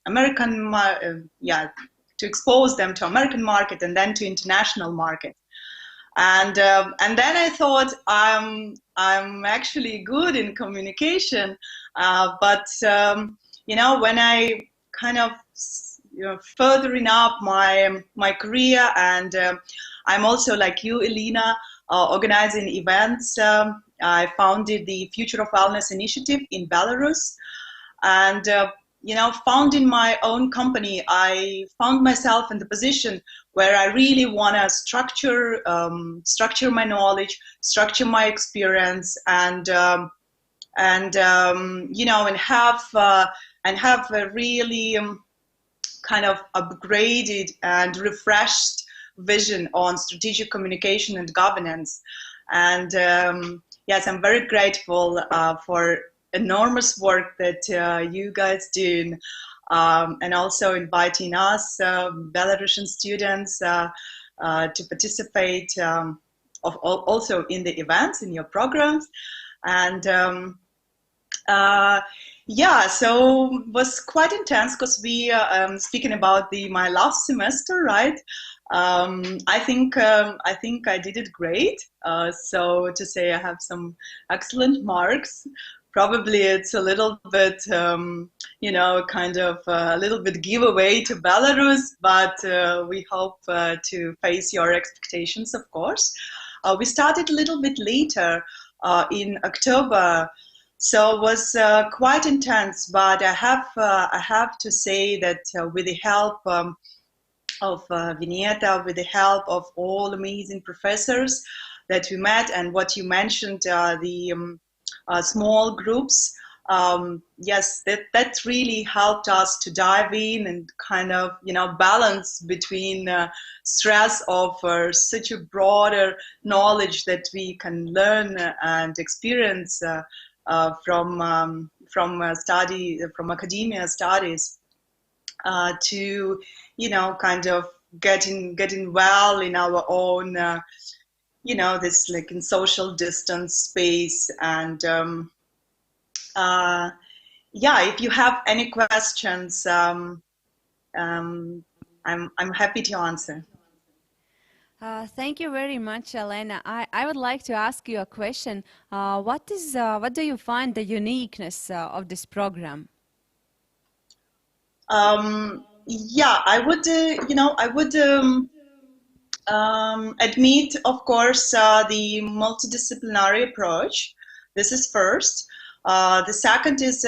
American, to expose them to American market and then to international market. And then I thought I'm actually good in communication, but when I kind of furthering up my career, and I'm also like you, Elena, organizing events. I founded the Future of Wellness Initiative in Belarus, and founding my own company, I found myself in the position where I really want to structure my knowledge, structure my experience, and have a really kind of upgraded and refreshed vision on strategic communication and governance. And yes, I'm very grateful for enormous work that you guys do, and also inviting us Belarusian students to participate also in the events, in your programs. And so it was quite intense, because we speaking about my last semester, right? I think I did it great. So to say I have some excellent marks. Probably it's a little bit, kind of a little bit giveaway to Belarus, but we hope to face your expectations, of course. We started a little bit later in October, so it was quite intense. But I have to say that with the help of Vineta, with the help of all amazing professors that we met, and what you mentioned, the small groups, yes, that really helped us to dive in and kind of balance between stress of such a broader knowledge that we can learn and experience from academia studies, to kind of getting well in our own this like in social distance space. And if you have any questions, I'm happy to answer. Thank you very much, Elena. I would like to ask you a question. What do you find the uniqueness of this program? I would admit, of course, the multidisciplinary approach. This is first. The second is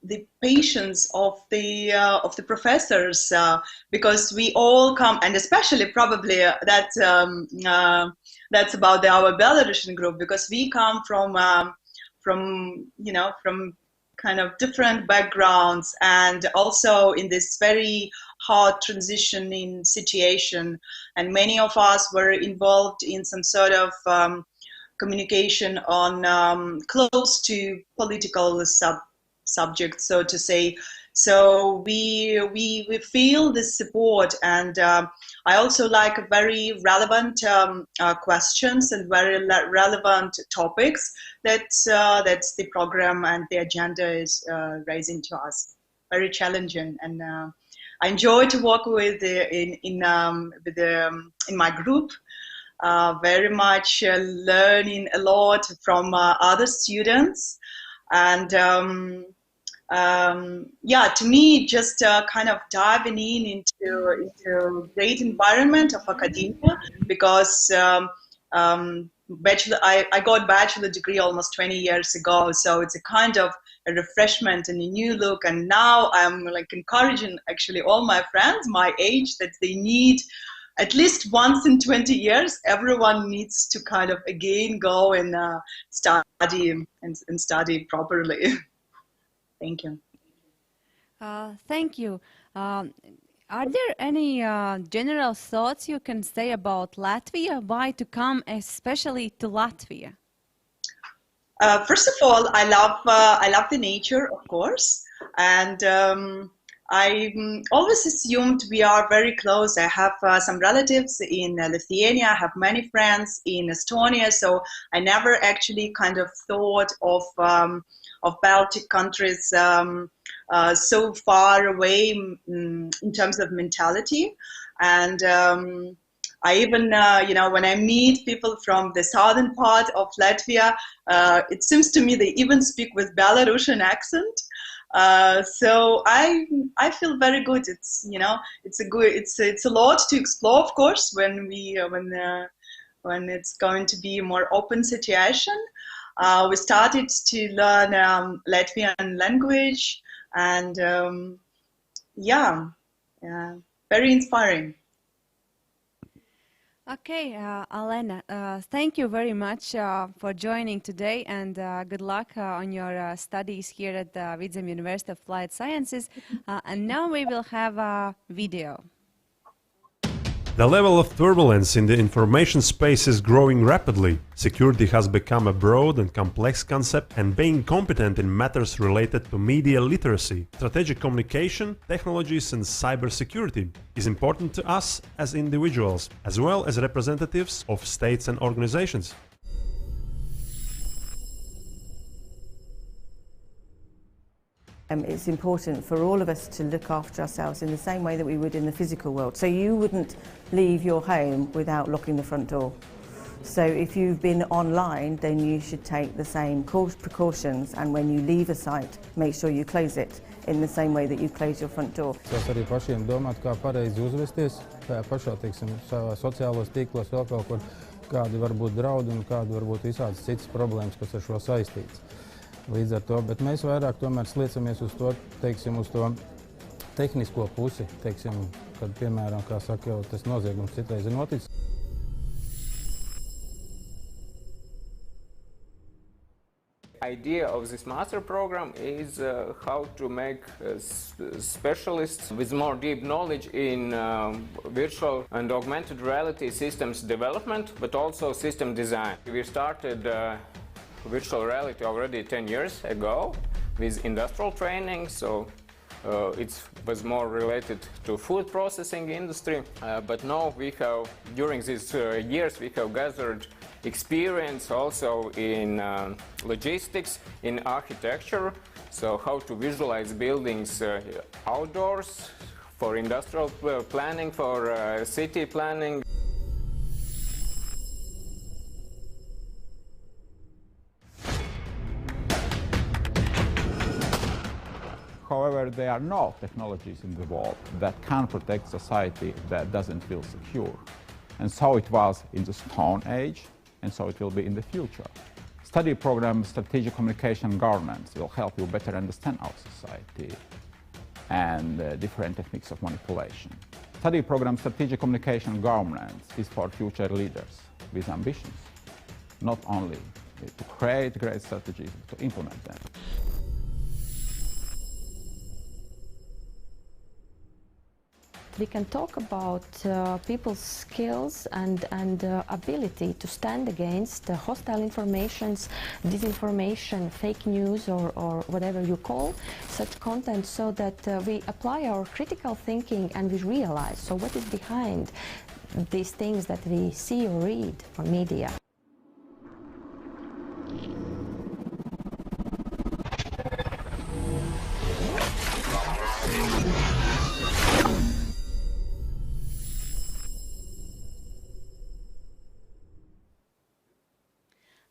the patience of the professors, because we all come, and especially probably that's about our Belarusian group, because we come from kind of different backgrounds, and also in this very hard transitioning situation, and many of us were involved in some sort of communication on close to political subjects, so to say. So we feel this support, and I also like very relevant questions and very relevant topics that's the program and the agenda is raising to us. Very challenging, and I enjoy to work with in my group. Very much learning a lot from other students, and to me, just kind of diving into great environment of academia, because I got bachelor degree almost 20 years ago, so it's a kind of a refreshment and a new look. And now I'm like encouraging actually all my friends my age that they need at least once in 20 years, everyone needs to kind of again go and study and study properly. Thank you. Thank you. Are there any general thoughts you can say about Latvia? Why to come especially to Latvia? First of all, I love the nature, of course, and I always assumed we are very close. I have some relatives in Lithuania. I have many friends in Estonia. So I never actually kind of thought of Baltic countries so far away in terms of mentality. And I even, when I meet people from the southern part of Latvia, it seems to me they even speak with Belarusian accent. So I feel very good. It's it's a lot to explore, of course, when it's going to be a more open situation. We started to learn Latvian language, and very inspiring. Okay, Alena, thank you very much for joining today, and good luck on your studies here at the Vidzeme University of Applied Sciences. And now we will have a video. The level of turbulence in the information space is growing rapidly. Security has become a broad and complex concept, and being competent in matters related to media literacy, strategic communication, technologies and cybersecurity is important to us as individuals, as well as representatives of states and organizations. It's important for all of us to look after ourselves in the same way that we would in the physical world. So you wouldn't leave your home without locking the front door. So if you've been online, then you should take the same precautions, and when you leave a site, make sure you close it in the same way that you close your front door. Tas arī pašiem domāt, kā pareizi uzvesties, kā pašā, teiksim, savā sociālos tīklos vēl kaut kur, kādi var būt draudi un kādi var būt visādas citas problēmas, kas ar šo saistīts. Līdz ar to, bet mēs vairāk tomēr sliecamies uz to, teiksim, uz to tehnisko pusi, teiksim, kad, piemēram, kā saka, jau tas noziegums citreiz ir noticis. Idea of this master program is how to make specialists with more deep knowledge in virtual and augmented reality systems development, but also system design. We started virtual reality already 10 years ago with industrial training, so it was more related to food processing industry, but now we have, during these years, we have gathered experience also in logistics, in architecture, so how to visualize buildings outdoors, for industrial planning, for city planning. However, there are no technologies in the world that can protect society that doesn't feel secure. And so it was in the Stone Age, and so it will be in the future. Study program Strategic Communication and Governance will help you better understand our society and different techniques of manipulation. Study program Strategic Communication and Governance is for future leaders with ambitions, not only to create great strategies, but to implement them. We can talk about people's skills and ability to stand against hostile informations, disinformation, fake news, or whatever you call such content, so that we apply our critical thinking and we realize, so what is behind these things that we see or read on media.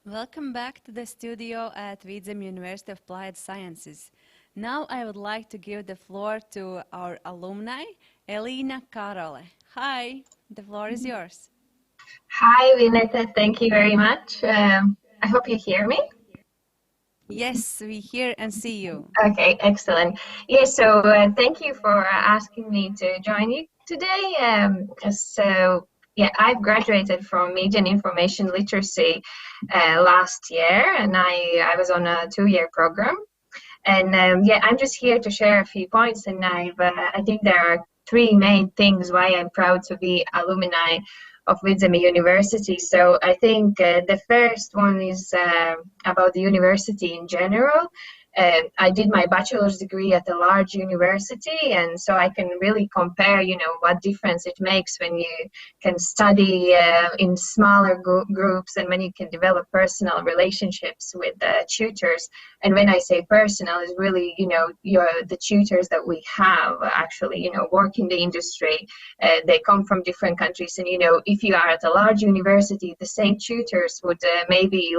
Welcome back to the studio at Vidzeme University of Applied Sciences. Now I would like to give the floor to our alumni, Elina Karole. Hi, the floor is yours. Hi, Vineta. Thank you very much. I hope you hear me. Yes, we hear and see you. Okay, excellent. Yes, so thank you for asking me to join you today. Yeah, I've graduated from Media and Information Literacy last year, and I was on a 2-year program. And yeah, I'm just here to share a few points, and I think there are 3 main things why I'm proud to be alumni of Vidzeme University. So I think the first one is about the university in general. I did my bachelor's degree at a large university, and so I can really compare, what difference it makes when you can study in smaller groups and when you can develop personal relationships with tutors. And when I say personal, is really, the tutors that we have actually, work in the industry. They come from different countries, and if you are at a large university, the same tutors would maybe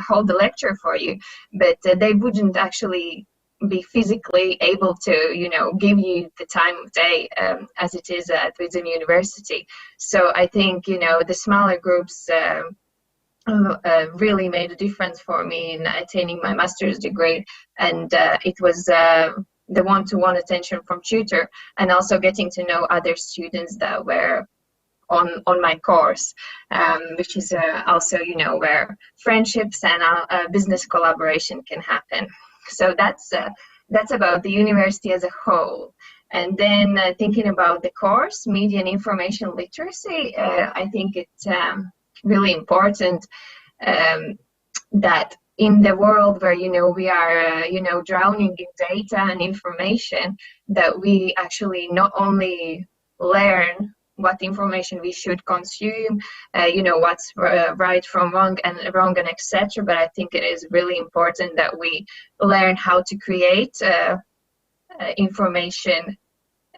hold the lecture for you, but they wouldn't actually be physically able to, give you the time of day as it is at Vidzeme University. So I think, the smaller groups really made a difference for me in attaining my master's degree, and it was the one-to-one attention from tutor, and also getting to know other students that were on my course, which is also, where friendships and business collaboration can happen. So that's about the university as a whole. And then thinking about the course, media and information literacy, I think it's really important that in the world where, we are, drowning in data and information, that we actually not only learn what information we should consume, what's right from wrong and etc. But I think it is really important that we learn how to create information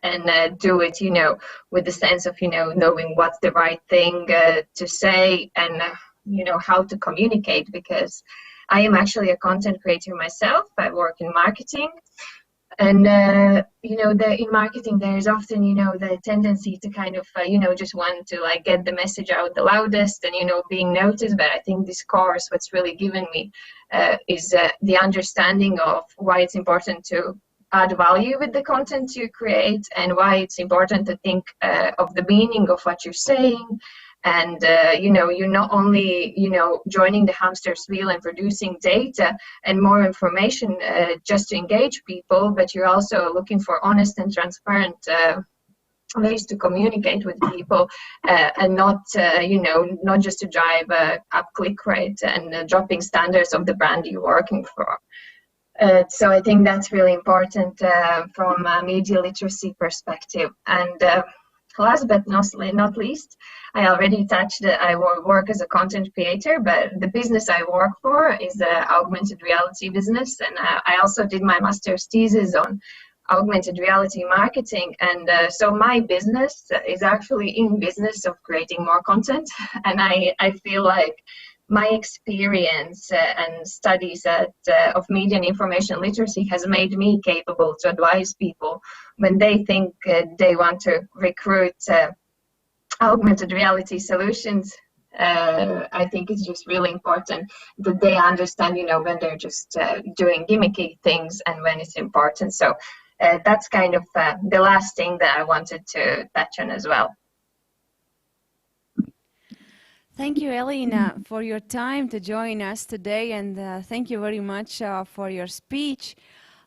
and do it, with the sense of, knowing what's the right thing to say and, how to communicate, because I am actually a content creator myself. I work in marketing. And, in marketing, there is often, the tendency to kind of, just want to get the message out the loudest and, being noticed. But I think this course, what's really given me is the understanding of why it's important to add value with the content you create, and why it's important to think of the meaning of what you're saying. And, you're not only, joining the hamster's wheel and producing data and more information just to engage people, but you're also looking for honest and transparent ways to communicate with people and not, not just to drive up click rate and dropping standards of the brand you're working for. So I think that's really important from a media literacy perspective. And last but not least, I already touched that I work as a content creator, but the business I work for is an augmented reality business. And I also did my master's thesis on augmented reality marketing. And so my business is actually in business of creating more content. And I feel like my experience and studies of media and information literacy has made me capable to advise people when they think they want to recruit augmented reality solutions. I think it's just really important that they understand, when they're just doing gimmicky things and when it's important. So that's kind of the last thing that I wanted to touch on as well. Thank you, Elina, for your time to join us today, and thank you very much for your speech.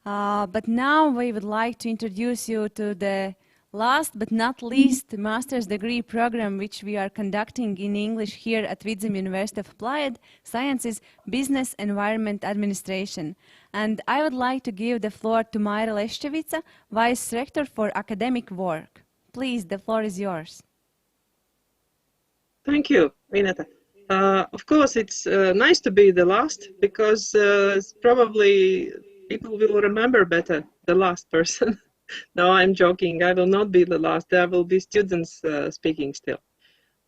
But now we would like to introduce you to the last but not least master's degree program which we are conducting in English here at Vidzeme University of Applied Sciences, Business Environment Administration. And I would like to give the floor to Maira Leščevica, Vice Rector for Academic Work. Please, the floor is yours. Thank you, Vineta. Of course, it's nice to be the last, because probably people will remember better the last person. No, I'm joking. I will not be the last. There will be students speaking still.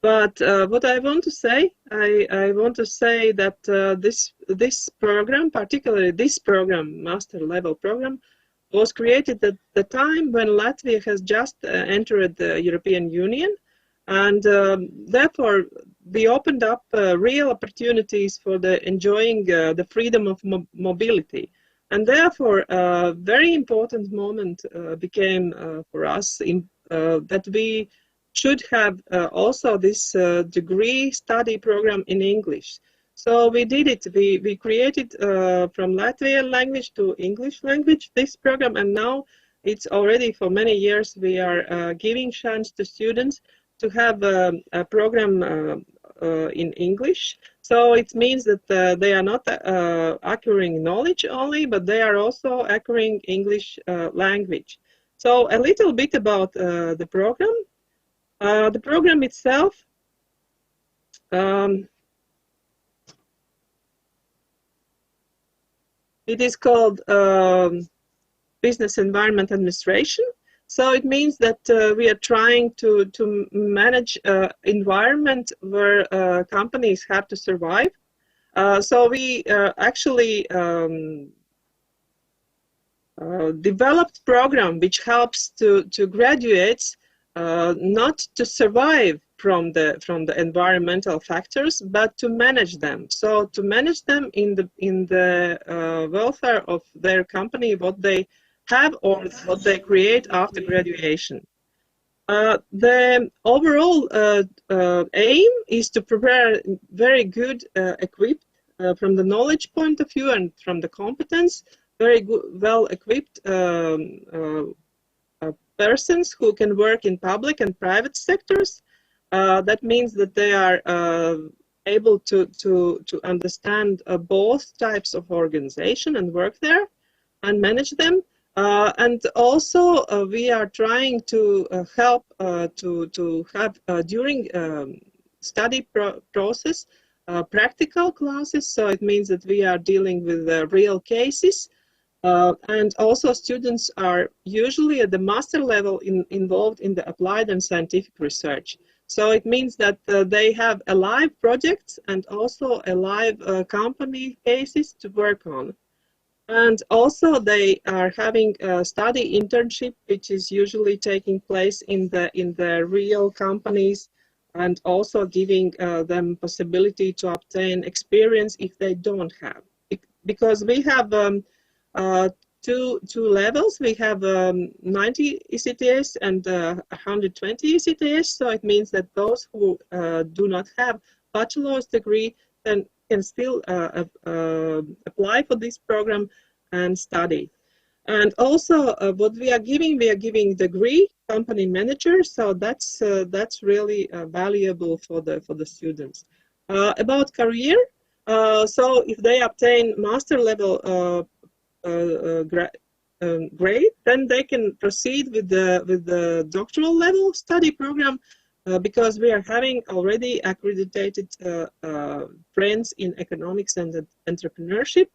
But what I want to say, I want to say that this program, particularly this program, master level program, was created at the time when Latvia has just entered the European Union. And therefore, we opened up real opportunities for enjoying the freedom of mobility. And therefore, a very important moment became for us that we should have also this degree study program in English. So we did it. We created from Latvian language to English language this program, and now it's already for many years we are giving chance to students to have a program in English. So it means that they are not acquiring knowledge only, but they are also acquiring English language. So a little bit about the program. The program itself, it is called Business Environment Administration. So it means that we are trying to manage environment where companies have to survive. So we actually developed program which helps to graduates not to survive from the environmental factors, but to manage them. So to manage them in the welfare of their company, what they have or what they create after graduation. The overall aim is to prepare very good equipped from the knowledge point of view and from the competence, very good, well-equipped persons who can work in public and private sectors. That means that they are able to understand both types of organization and work there and manage them. And also we are trying to help to have during study process practical classes. So it means that we are dealing with real cases. And also students are usually at the master level involved in the applied and scientific research. So it means that they have a live projects and also a live company cases to work on. And also they are having a study internship, which is usually taking place in the real companies, and also giving them possibility to obtain experience if they don't have. Because we have two levels. We have 90 ECTS and 120 ECTS. So it means that those who do not have bachelor's degree then can still apply for this program and study. And also what we are giving degree company manager. So that's really valuable for the students. About career, so if they obtain master level grade, then they can proceed with the doctoral level study program. Because we are having already accredited friends in economics and entrepreneurship,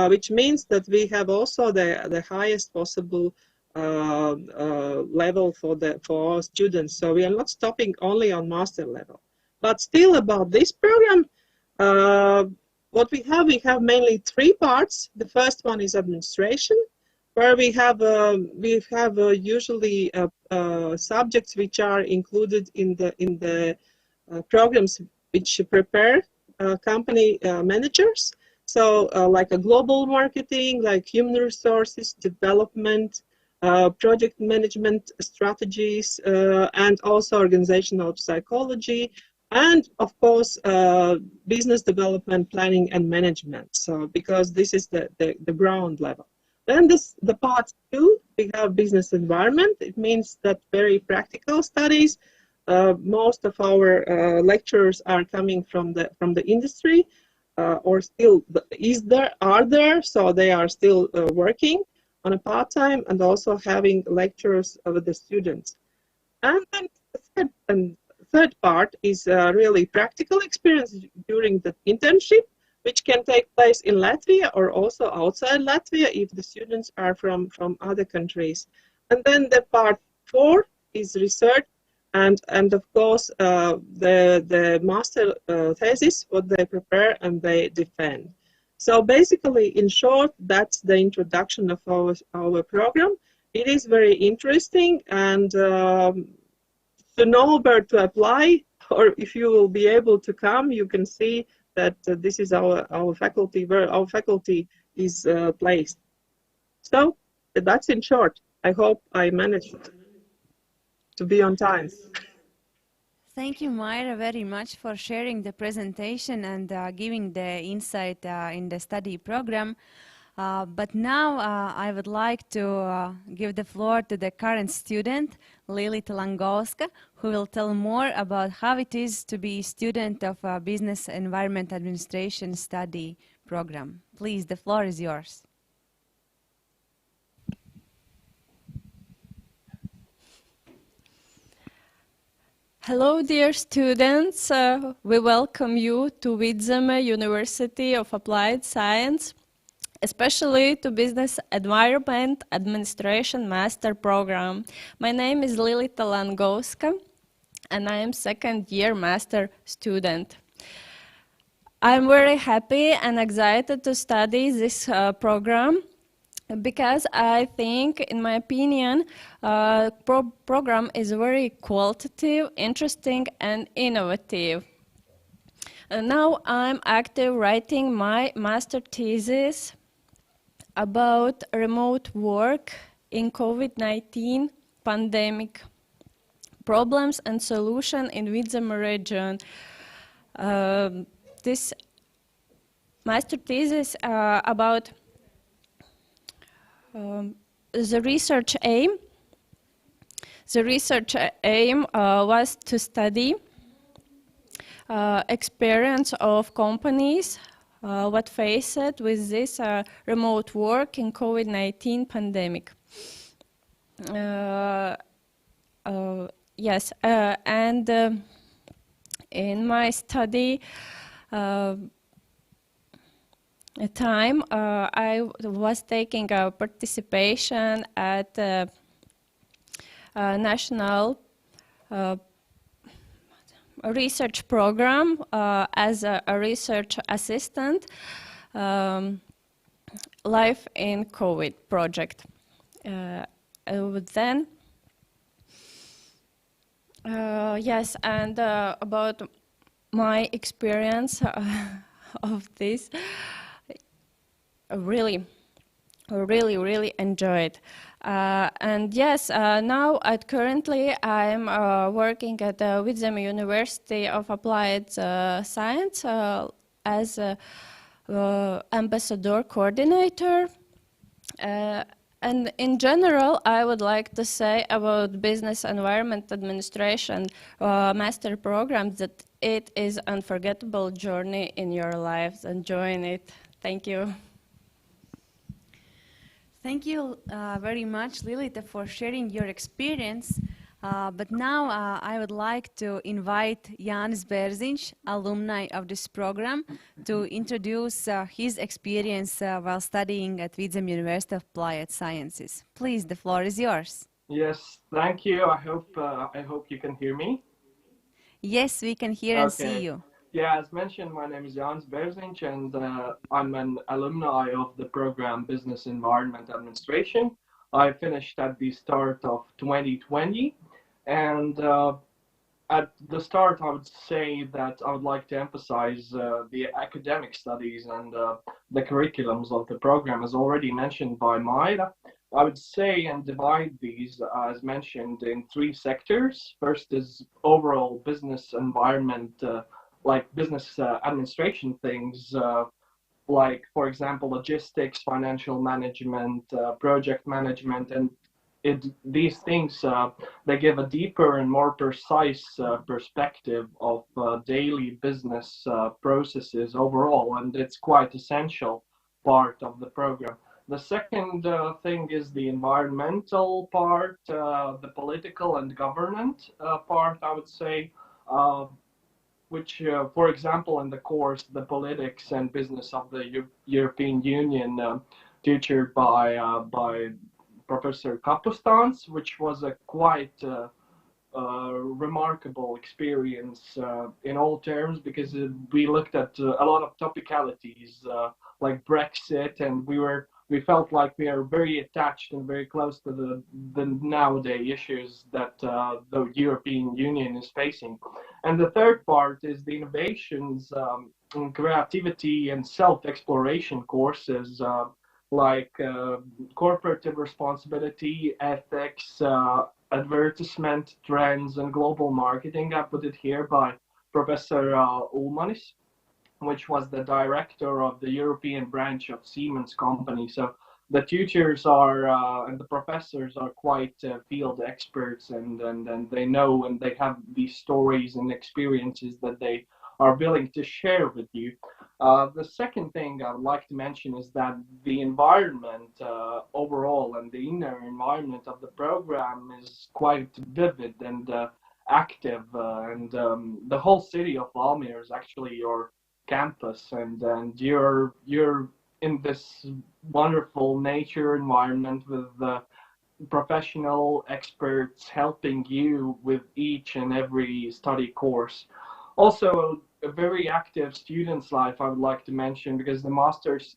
which means that we have also the highest possible level for our students. So we are not stopping only on master level. But still about this program, what we have mainly three parts. The first one is administration, where we have usually subjects which are included in the programs which prepare company managers. So like a global marketing, like human resources development, project management strategies, and also organizational psychology, and of course business development, planning and management. So because this is the ground level. Then the part two, we have business environment. It means that very practical studies. Most of our lecturers are coming from the industry, or still are there, so they are still working on a part-time and also having lectures with the students. And then the third part is really practical experience during the internship, which can take place in Latvia or also outside Latvia if the students are from other countries. And then the part four is research and of course the master thesis, what they prepare and they defend. So basically, in short, that's the introduction of our program. It is very interesting, and to know where to apply, or if you will be able to come, you can see that this is our faculty, where our faculty is placed. So that's in short. I hope I managed to be on time. Thank you, Myra, very much for sharing the presentation and giving the insight in the study program. But now I would like to give the floor to the current student, Lilita Langowska, who will tell more about how it is to be a student of a Business Environment Administration study program. Please, the floor is yours. Hello, dear students. We welcome you to Vidzeme University of Applied Science, especially to Business Environment Administration Master Program. My name is Lilita Langowska, and I am second-year master student. I'm very happy and excited to study this program, because I think, in my opinion, program is very qualitative, interesting, and innovative. Now I'm active writing my master thesis about remote work in COVID-19 pandemic, problems and solution in Vidzeme region. This master thesis about the research aim. The research aim was to study experience of companies what faced with this remote work in COVID-19 pandemic. Yes, and in my study time, I was taking a participation at national research program as a research assistant, Life in COVID project. Then, yes, and about my experience of this, really enjoyed. And yes, now currently I'm working at the Vidzeme University of Applied Science as ambassador coordinator. And in general, I would like to say about Business Environment Administration master programs that it is an unforgettable journey in your lives. Enjoying it. Thank you. Thank you very much, Lilita, for sharing your experience. But now I would like to invite Jānis Bērziņš, alumni of this program, to introduce his experience while studying at Vidzeme University of Applied Sciences. Please, the floor is yours. Yes, thank you. I hope you can hear me. Yes, we can hear and see you. Yeah, as mentioned, my name is Jānis Bērziņš, and I'm an alumni of the program Business Environment Administration. I finished at the start of 2020, and at the start, I would say that I would like to emphasize the academic studies and the curriculums of the program, as already mentioned by Maira. I would say and divide these, as mentioned, in three sectors. First is overall business environment, like business administration things, like, for example, logistics, financial management, project management, and these things, they give a deeper and more precise perspective of daily business processes overall, and it's quite essential part of the program. The second thing is the environmental part, the political and governance part, I would say, which, for example, in the course, the politics and business of the European Union, tutored by Professor Kapustans, which was a quite remarkable experience in all terms, because we looked at a lot of topicalities like Brexit, and we felt like we are very attached and very close to the nowadays issues that the European Union is facing. And the third part is the innovations, creativity and self-exploration courses, like corporate responsibility, ethics, advertisement, trends, and global marketing. I put it here by Professor Ulmanis, which was the director of the European branch of Siemens company. So the tutors are and the professors are quite field experts, and they know, and they have these stories and experiences that they are willing to share with you. The second thing I would like to mention is that the environment overall, and the inner environment of the program, is quite vivid and active, and the whole city of Valmiera is actually your campus, and you're in this wonderful nature environment with professional experts helping you with each and every study course. Also, a very active students' life I would like to mention, because the master's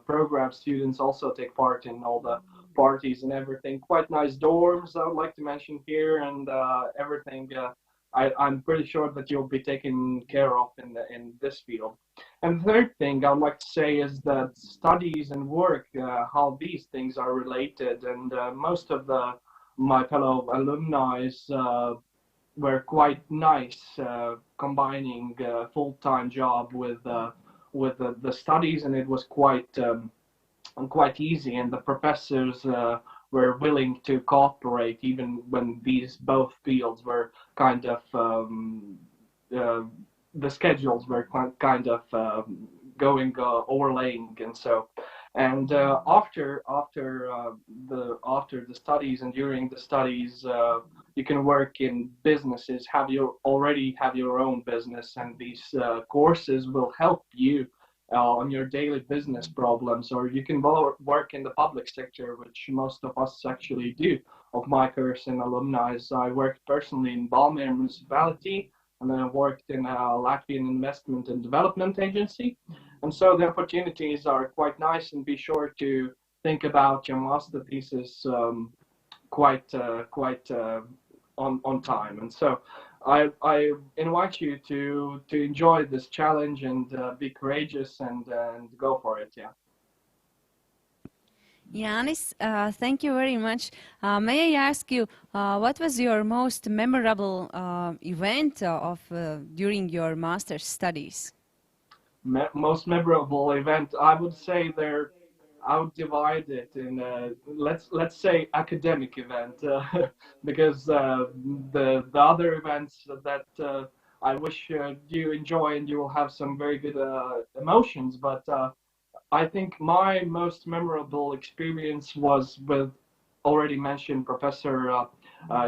program students also take part in all the parties and everything. Quite nice dorms I would like to mention here, and everything. I'm pretty sure that you'll be taken care of in this field. And the third thing I'd like to say is that studies and work, how these things are related, and most of my fellow alumni were quite nice, combining a full-time job with the studies, and it was quite easy, and the professors were willing to cooperate even when these both fields were kind of the schedules were kind of going overlaying, and so. And after the studies and during the studies, you can work in businesses. Already have your own business, and these courses will help you on your daily business problems. Or you can work in the public sector, which most of us actually do. Of my course and alumni, I worked personally in Valmiera municipality, and then I worked in a Latvian Investment and Development Agency. And so the opportunities are quite nice, and be sure to think about your master thesis quite on time. And so I invite you to enjoy this challenge and be courageous and go for it. Yeah. Yanis, thank you very much. May I ask you, what was your most memorable event during your master's studies? Most memorable event, I would say I would divide it in let's say academic event, because the other events that I wish you enjoy, and you will have some very good emotions, but I think my most memorable experience was with already mentioned Professor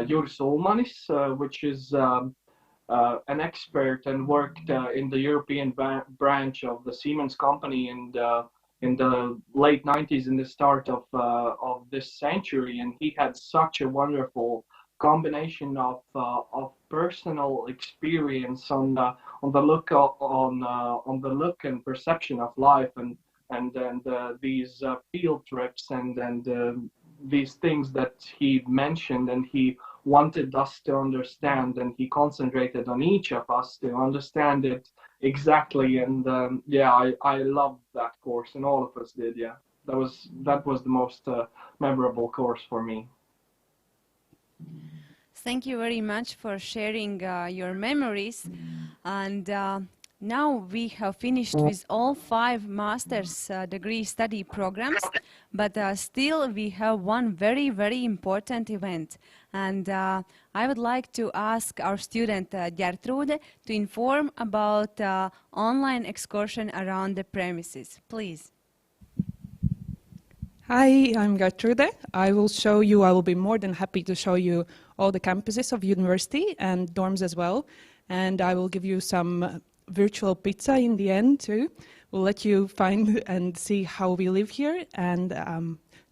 Juris Ulmanis, which is an expert and worked in the European branch of the Siemens company in the late 90s, in the start of this century, and he had such a wonderful combination of personal experience on the look and perception of life, and these field trips and these things that he mentioned, and he wanted us to understand, and he concentrated on each of us to understand it exactly. And yeah, I loved that course, and all of us did. Yeah, that was the most memorable course for me. Thank you very much for sharing your memories. And now we have finished with all 5 master's degree study programs, but still we have one very, very important event. And I would like to ask our student Gertrude to inform about online excursion around the premises. Please. Hi, I'm Gertrude. I will be more than happy to show you all the campuses of university and dorms as well. And I will give you some virtual pizza in the end too. We'll let you find and see how we live here, and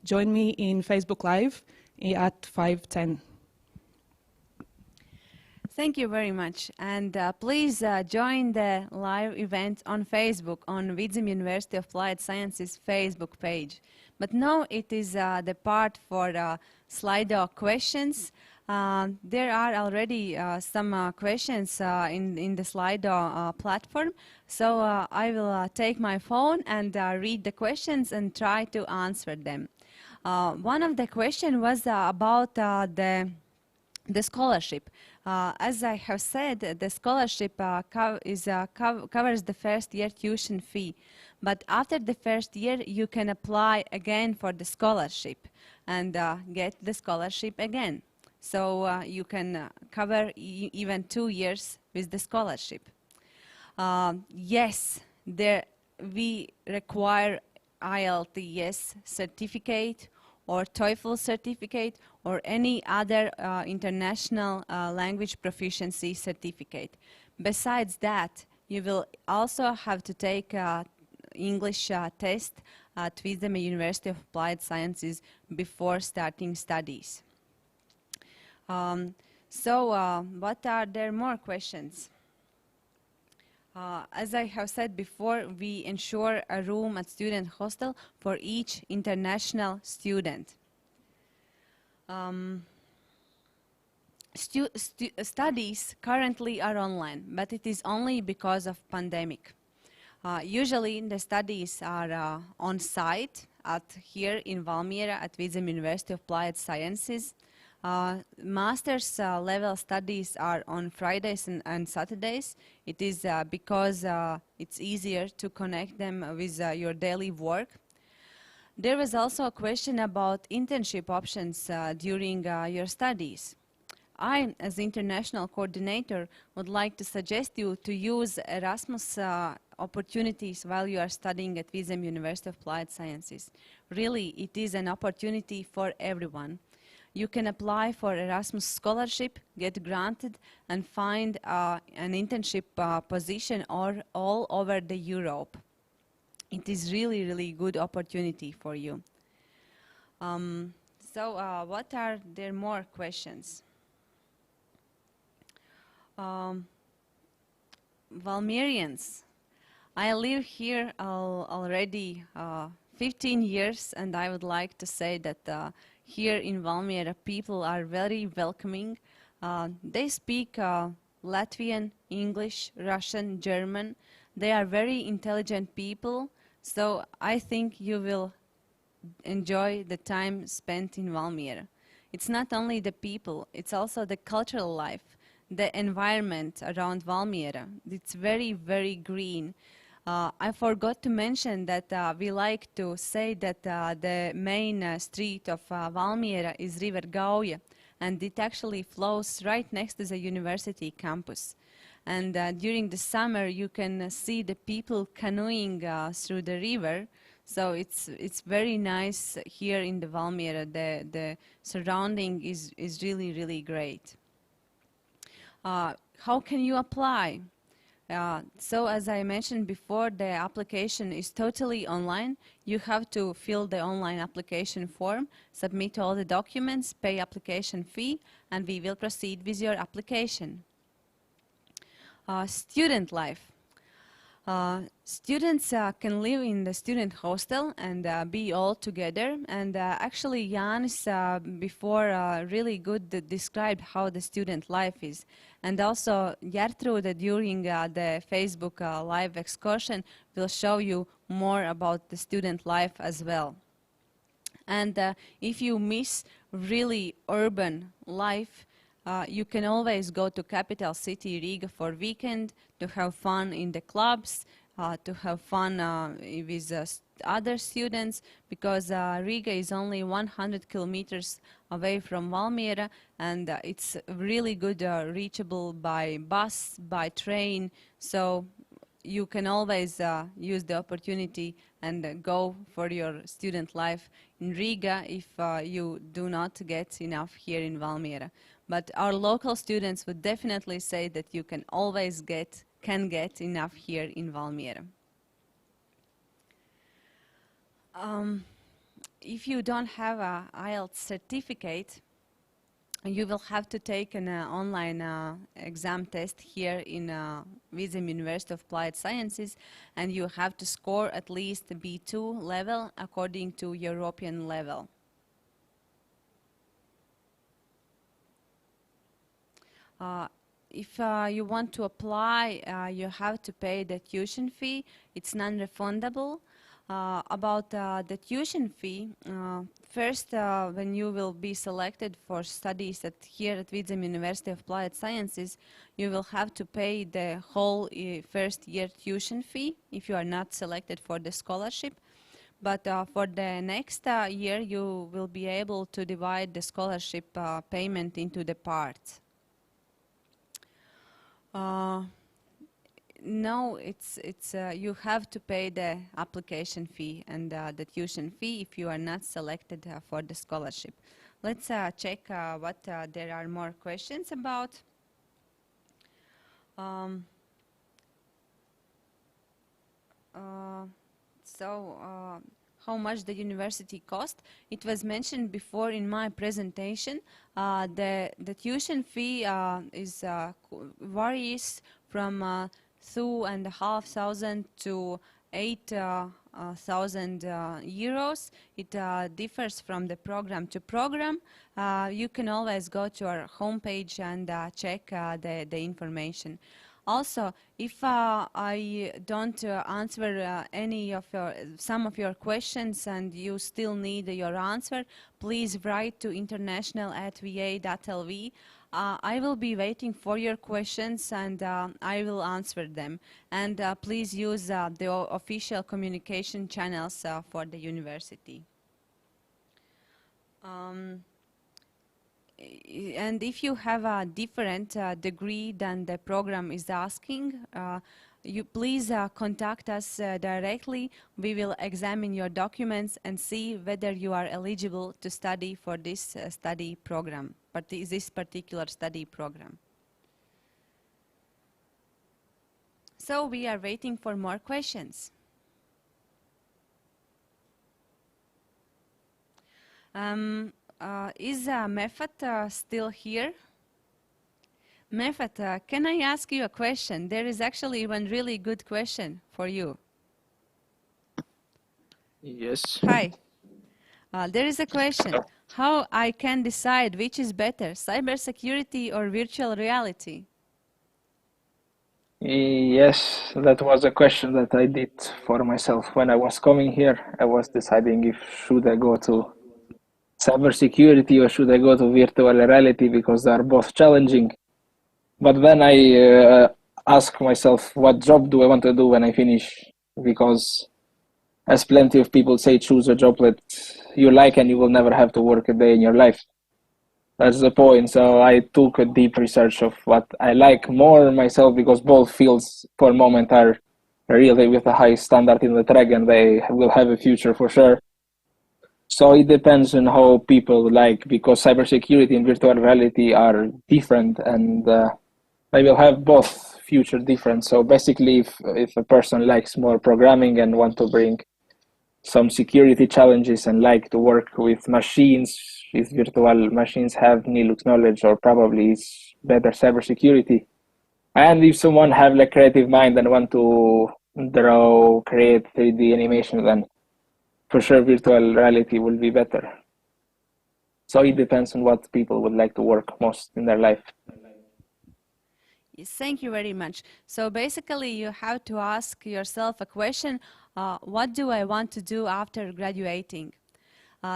join me in Facebook Live at 5:10. Thank you very much. And please join the live event on Facebook, on Vidzeme University of Applied Sciences Facebook page. But now it is the part for Slido questions. There are already some questions in the Slido platform. So I will take my phone and read the questions and try to answer them. One of the questions was about the The scholarship. As I have said, the scholarship covers the first year tuition fee. But after the first year, you can apply again for the scholarship and get the scholarship again. So you can cover even 2 years with the scholarship. Yes, we require IELTS certificate or TOEFL certificate or any other international language proficiency certificate. Besides that, you will also have to take English test at Vidzeme University of Applied Sciences before starting studies. What are there more questions? As I have said before, we ensure a room at student hostel for each international student. Studies currently are online, but it is only because of pandemic. Usually the studies are on site here in Valmiera at Vidzeme University of Applied Sciences. Master's level studies are on Fridays and Saturdays. It is because it's easier to connect them with your daily work. There was also a question about internship options during your studies. I, as international coordinator, would like to suggest you to use Erasmus opportunities while you are studying at Vidzeme University of Applied Sciences. Really, it is an opportunity for everyone. You can apply for Erasmus scholarship, get granted, and find an internship position all over the Europe. It is really, really good opportunity for you. What are there more questions? Valmierians. I live here already 15 years, and I would like to say that here in Valmiera people are very welcoming. They speak Latvian, English, Russian, German. They are very intelligent people, so I think you will enjoy the time spent in Valmiera. It's not only the people, it's also the cultural life, the environment around Valmiera. It's very, very green. I forgot to mention that we like to say that the main street of Valmiera is River Gauja, and it actually flows right next to the university campus. And during the summer, you can see the people canoeing through the river. So it's very nice here in the Valmiera. The surrounding is really, really great. How can you apply? So as I mentioned before, the application is totally online. You have to fill the online application form, submit all the documents, pay application fee, and we will proceed with your application. Student life. Students can live in the student hostel and be all together. And actually, Jānis before really good described how the student life is. And also, Gertrude during the Facebook live excursion will show you more about the student life as well. And if you miss really urban life, you can always go to capital city Riga for weekend to have fun in the clubs, to have fun with other students, because Riga is only 100 kilometers away from Valmiera, and it's really good reachable by bus, by train, so you can always use the opportunity and go for your student life in Riga if you do not get enough here in Valmiera. But our local students would definitely say that you can always get enough here in Valmiera. If you don't have an IELTS certificate, you will have to take an online exam test here in Vidzeme University of Applied Sciences, and you have to score at least the B2 level according to European level. If you want to apply, you have to pay the tuition fee. It's non-refundable. About the tuition fee, first, when you will be selected for studies here at Vidzeme University of Applied Sciences, you will have to pay the whole first year tuition fee if you are not selected for the scholarship. But for the next year, you will be able to divide the scholarship payment into the parts. No, you have to pay the application fee and the tuition fee if you are not selected for the scholarship. Let's check what there are more questions about. How much the university cost? It was mentioned before in my presentation. The tuition fee varies from 2,500 to 8,000 euros. It differs from the program to program. You can always go to our homepage and check the information. Also, if I don't answer some of your questions and you still need your answer, please write to international@va.lv. I will be waiting for your questions and I will answer them. And please use the official communication channels for the university. And if you have a different degree than the program is asking, you please contact us directly. We will examine your documents and see whether you are eligible to study for this study program, this particular study program. So we are waiting for more questions. Is Mefat still here? Mefat, can I ask you a question? There is actually one really good question for you. Yes. Hi. There is a question. How I can decide which is better, cybersecurity or virtual reality? Yes, that was a question that I did for myself when I was coming here. I was deciding if should I go to cybersecurity or should I go to virtual reality because they are both challenging. But then I ask myself, what job do I want to do when I finish? Because as plenty of people say, choose a job that you like and you will never have to work a day in your life. That's the point. So I took a deep research of what I like more myself because both fields for a moment are really with a high standard in the track and they will have a future for sure. So it depends on how people like, because cybersecurity and virtual reality are different and they will have both future different. So basically, if a person likes more programming and want to bring some security challenges and like to work with machines, if virtual machines have Linux knowledge or probably is better cybersecurity. And if someone have like creative mind and want to draw, create 3D animation, then for sure virtual reality will be better. So it depends on what people would like to work most in their life. Yes, thank you very much. So basically you have to ask yourself a question, what do I want to do after graduating?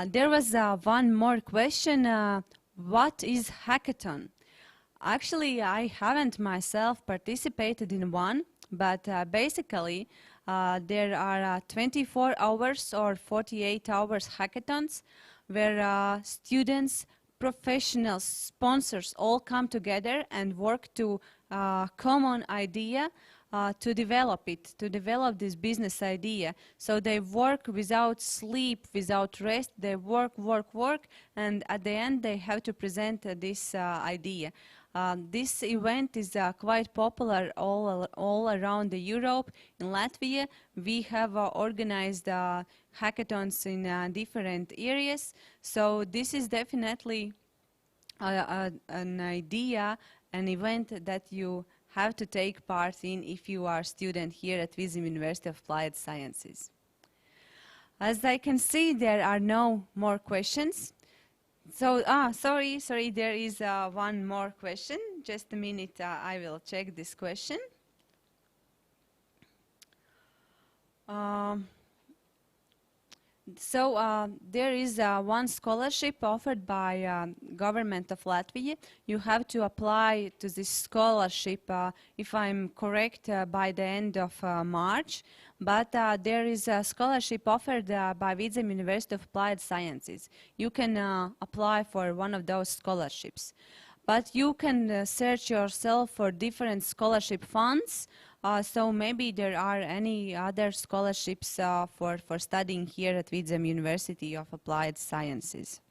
There was one more question, what is hackathon? Actually, I haven't myself participated in one, but basically there are 24 hours or 48 hours hackathons where students, professionals, sponsors all come together and work to common idea to develop this business idea. So they work without sleep, without rest, they work, and at the end they have to present this idea. This event is quite popular all around Europe. In Latvia, we have organized hackathons in different areas. So this is definitely an idea, an event that you have to take part in if you are a student here at Vidzeme University of Applied Sciences. As I can see, there are no more questions. So, sorry, there is one more question. Just a minute, I will check this question. There is one scholarship offered by government of Latvia. You have to apply to this scholarship, if I'm correct, by the end of March. But there is a scholarship offered by Vidzeme University of Applied Sciences. You can apply for one of those scholarships. But you can search yourself for different scholarship funds. So maybe there are any other scholarships for studying here at Vidzeme University of Applied Sciences.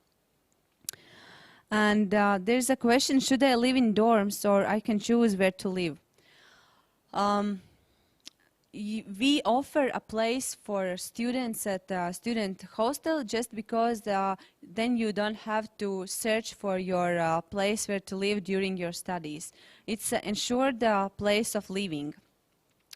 And there's a question, should I live in dorms or I can choose where to live? We offer a place for students at a student hostel just because then you don't have to search for your place where to live during your studies. It's an ensured place of living.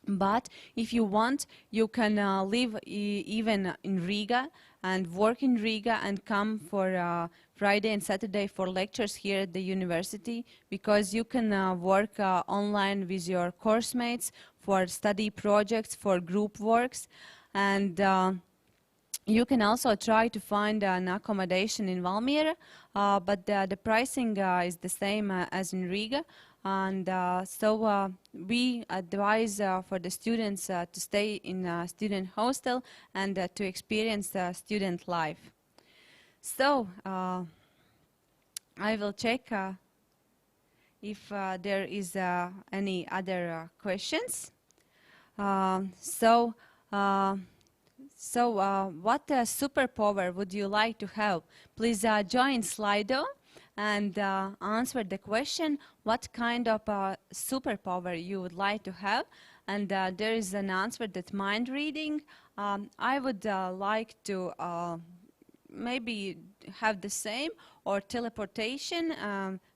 But if you want, you can live even in Riga and work in Riga and come for Friday and Saturday for lectures here at the university, because you can work online with your course mates for study projects, for group works, and you can also try to find an accommodation in Valmiera, but the pricing is the same as in Riga. And so we advise for the students to stay in a student hostel and to experience student life. So I will check if there is any other questions. What superpower would you like to have? Please join Slido and answer the question, what kind of superpower you would like to have. And there is an answer that mind reading. I would like to maybe have the same, or teleportation,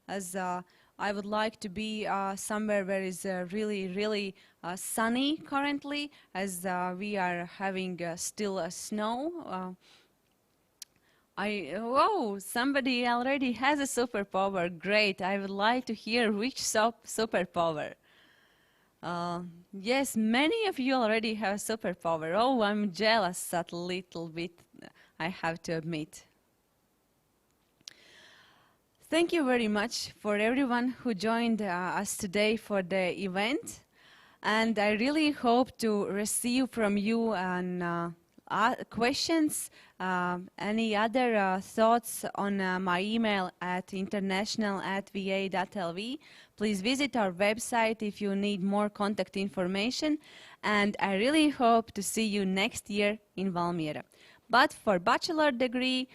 as I would like to be somewhere where it's really, really sunny currently, as we are having still snow. Whoa, somebody already has a superpower. Great. I would like to hear which superpower. Yes, many of you already have a superpower. Oh, I'm jealous a little bit, I have to admit. Thank you very much for everyone who joined us today for the event. And I really hope to receive from you questions, any other thoughts on my email at international@va.lv. Please visit our website if you need more contact information. And I really hope to see you next year in Valmiera. But for bachelor degree,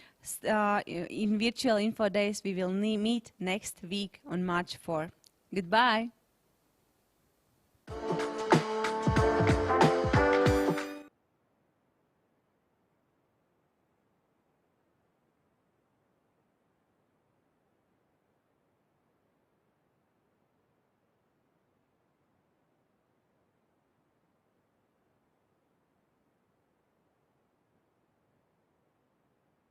in virtual info days, we will meet next week on March 4. Goodbye.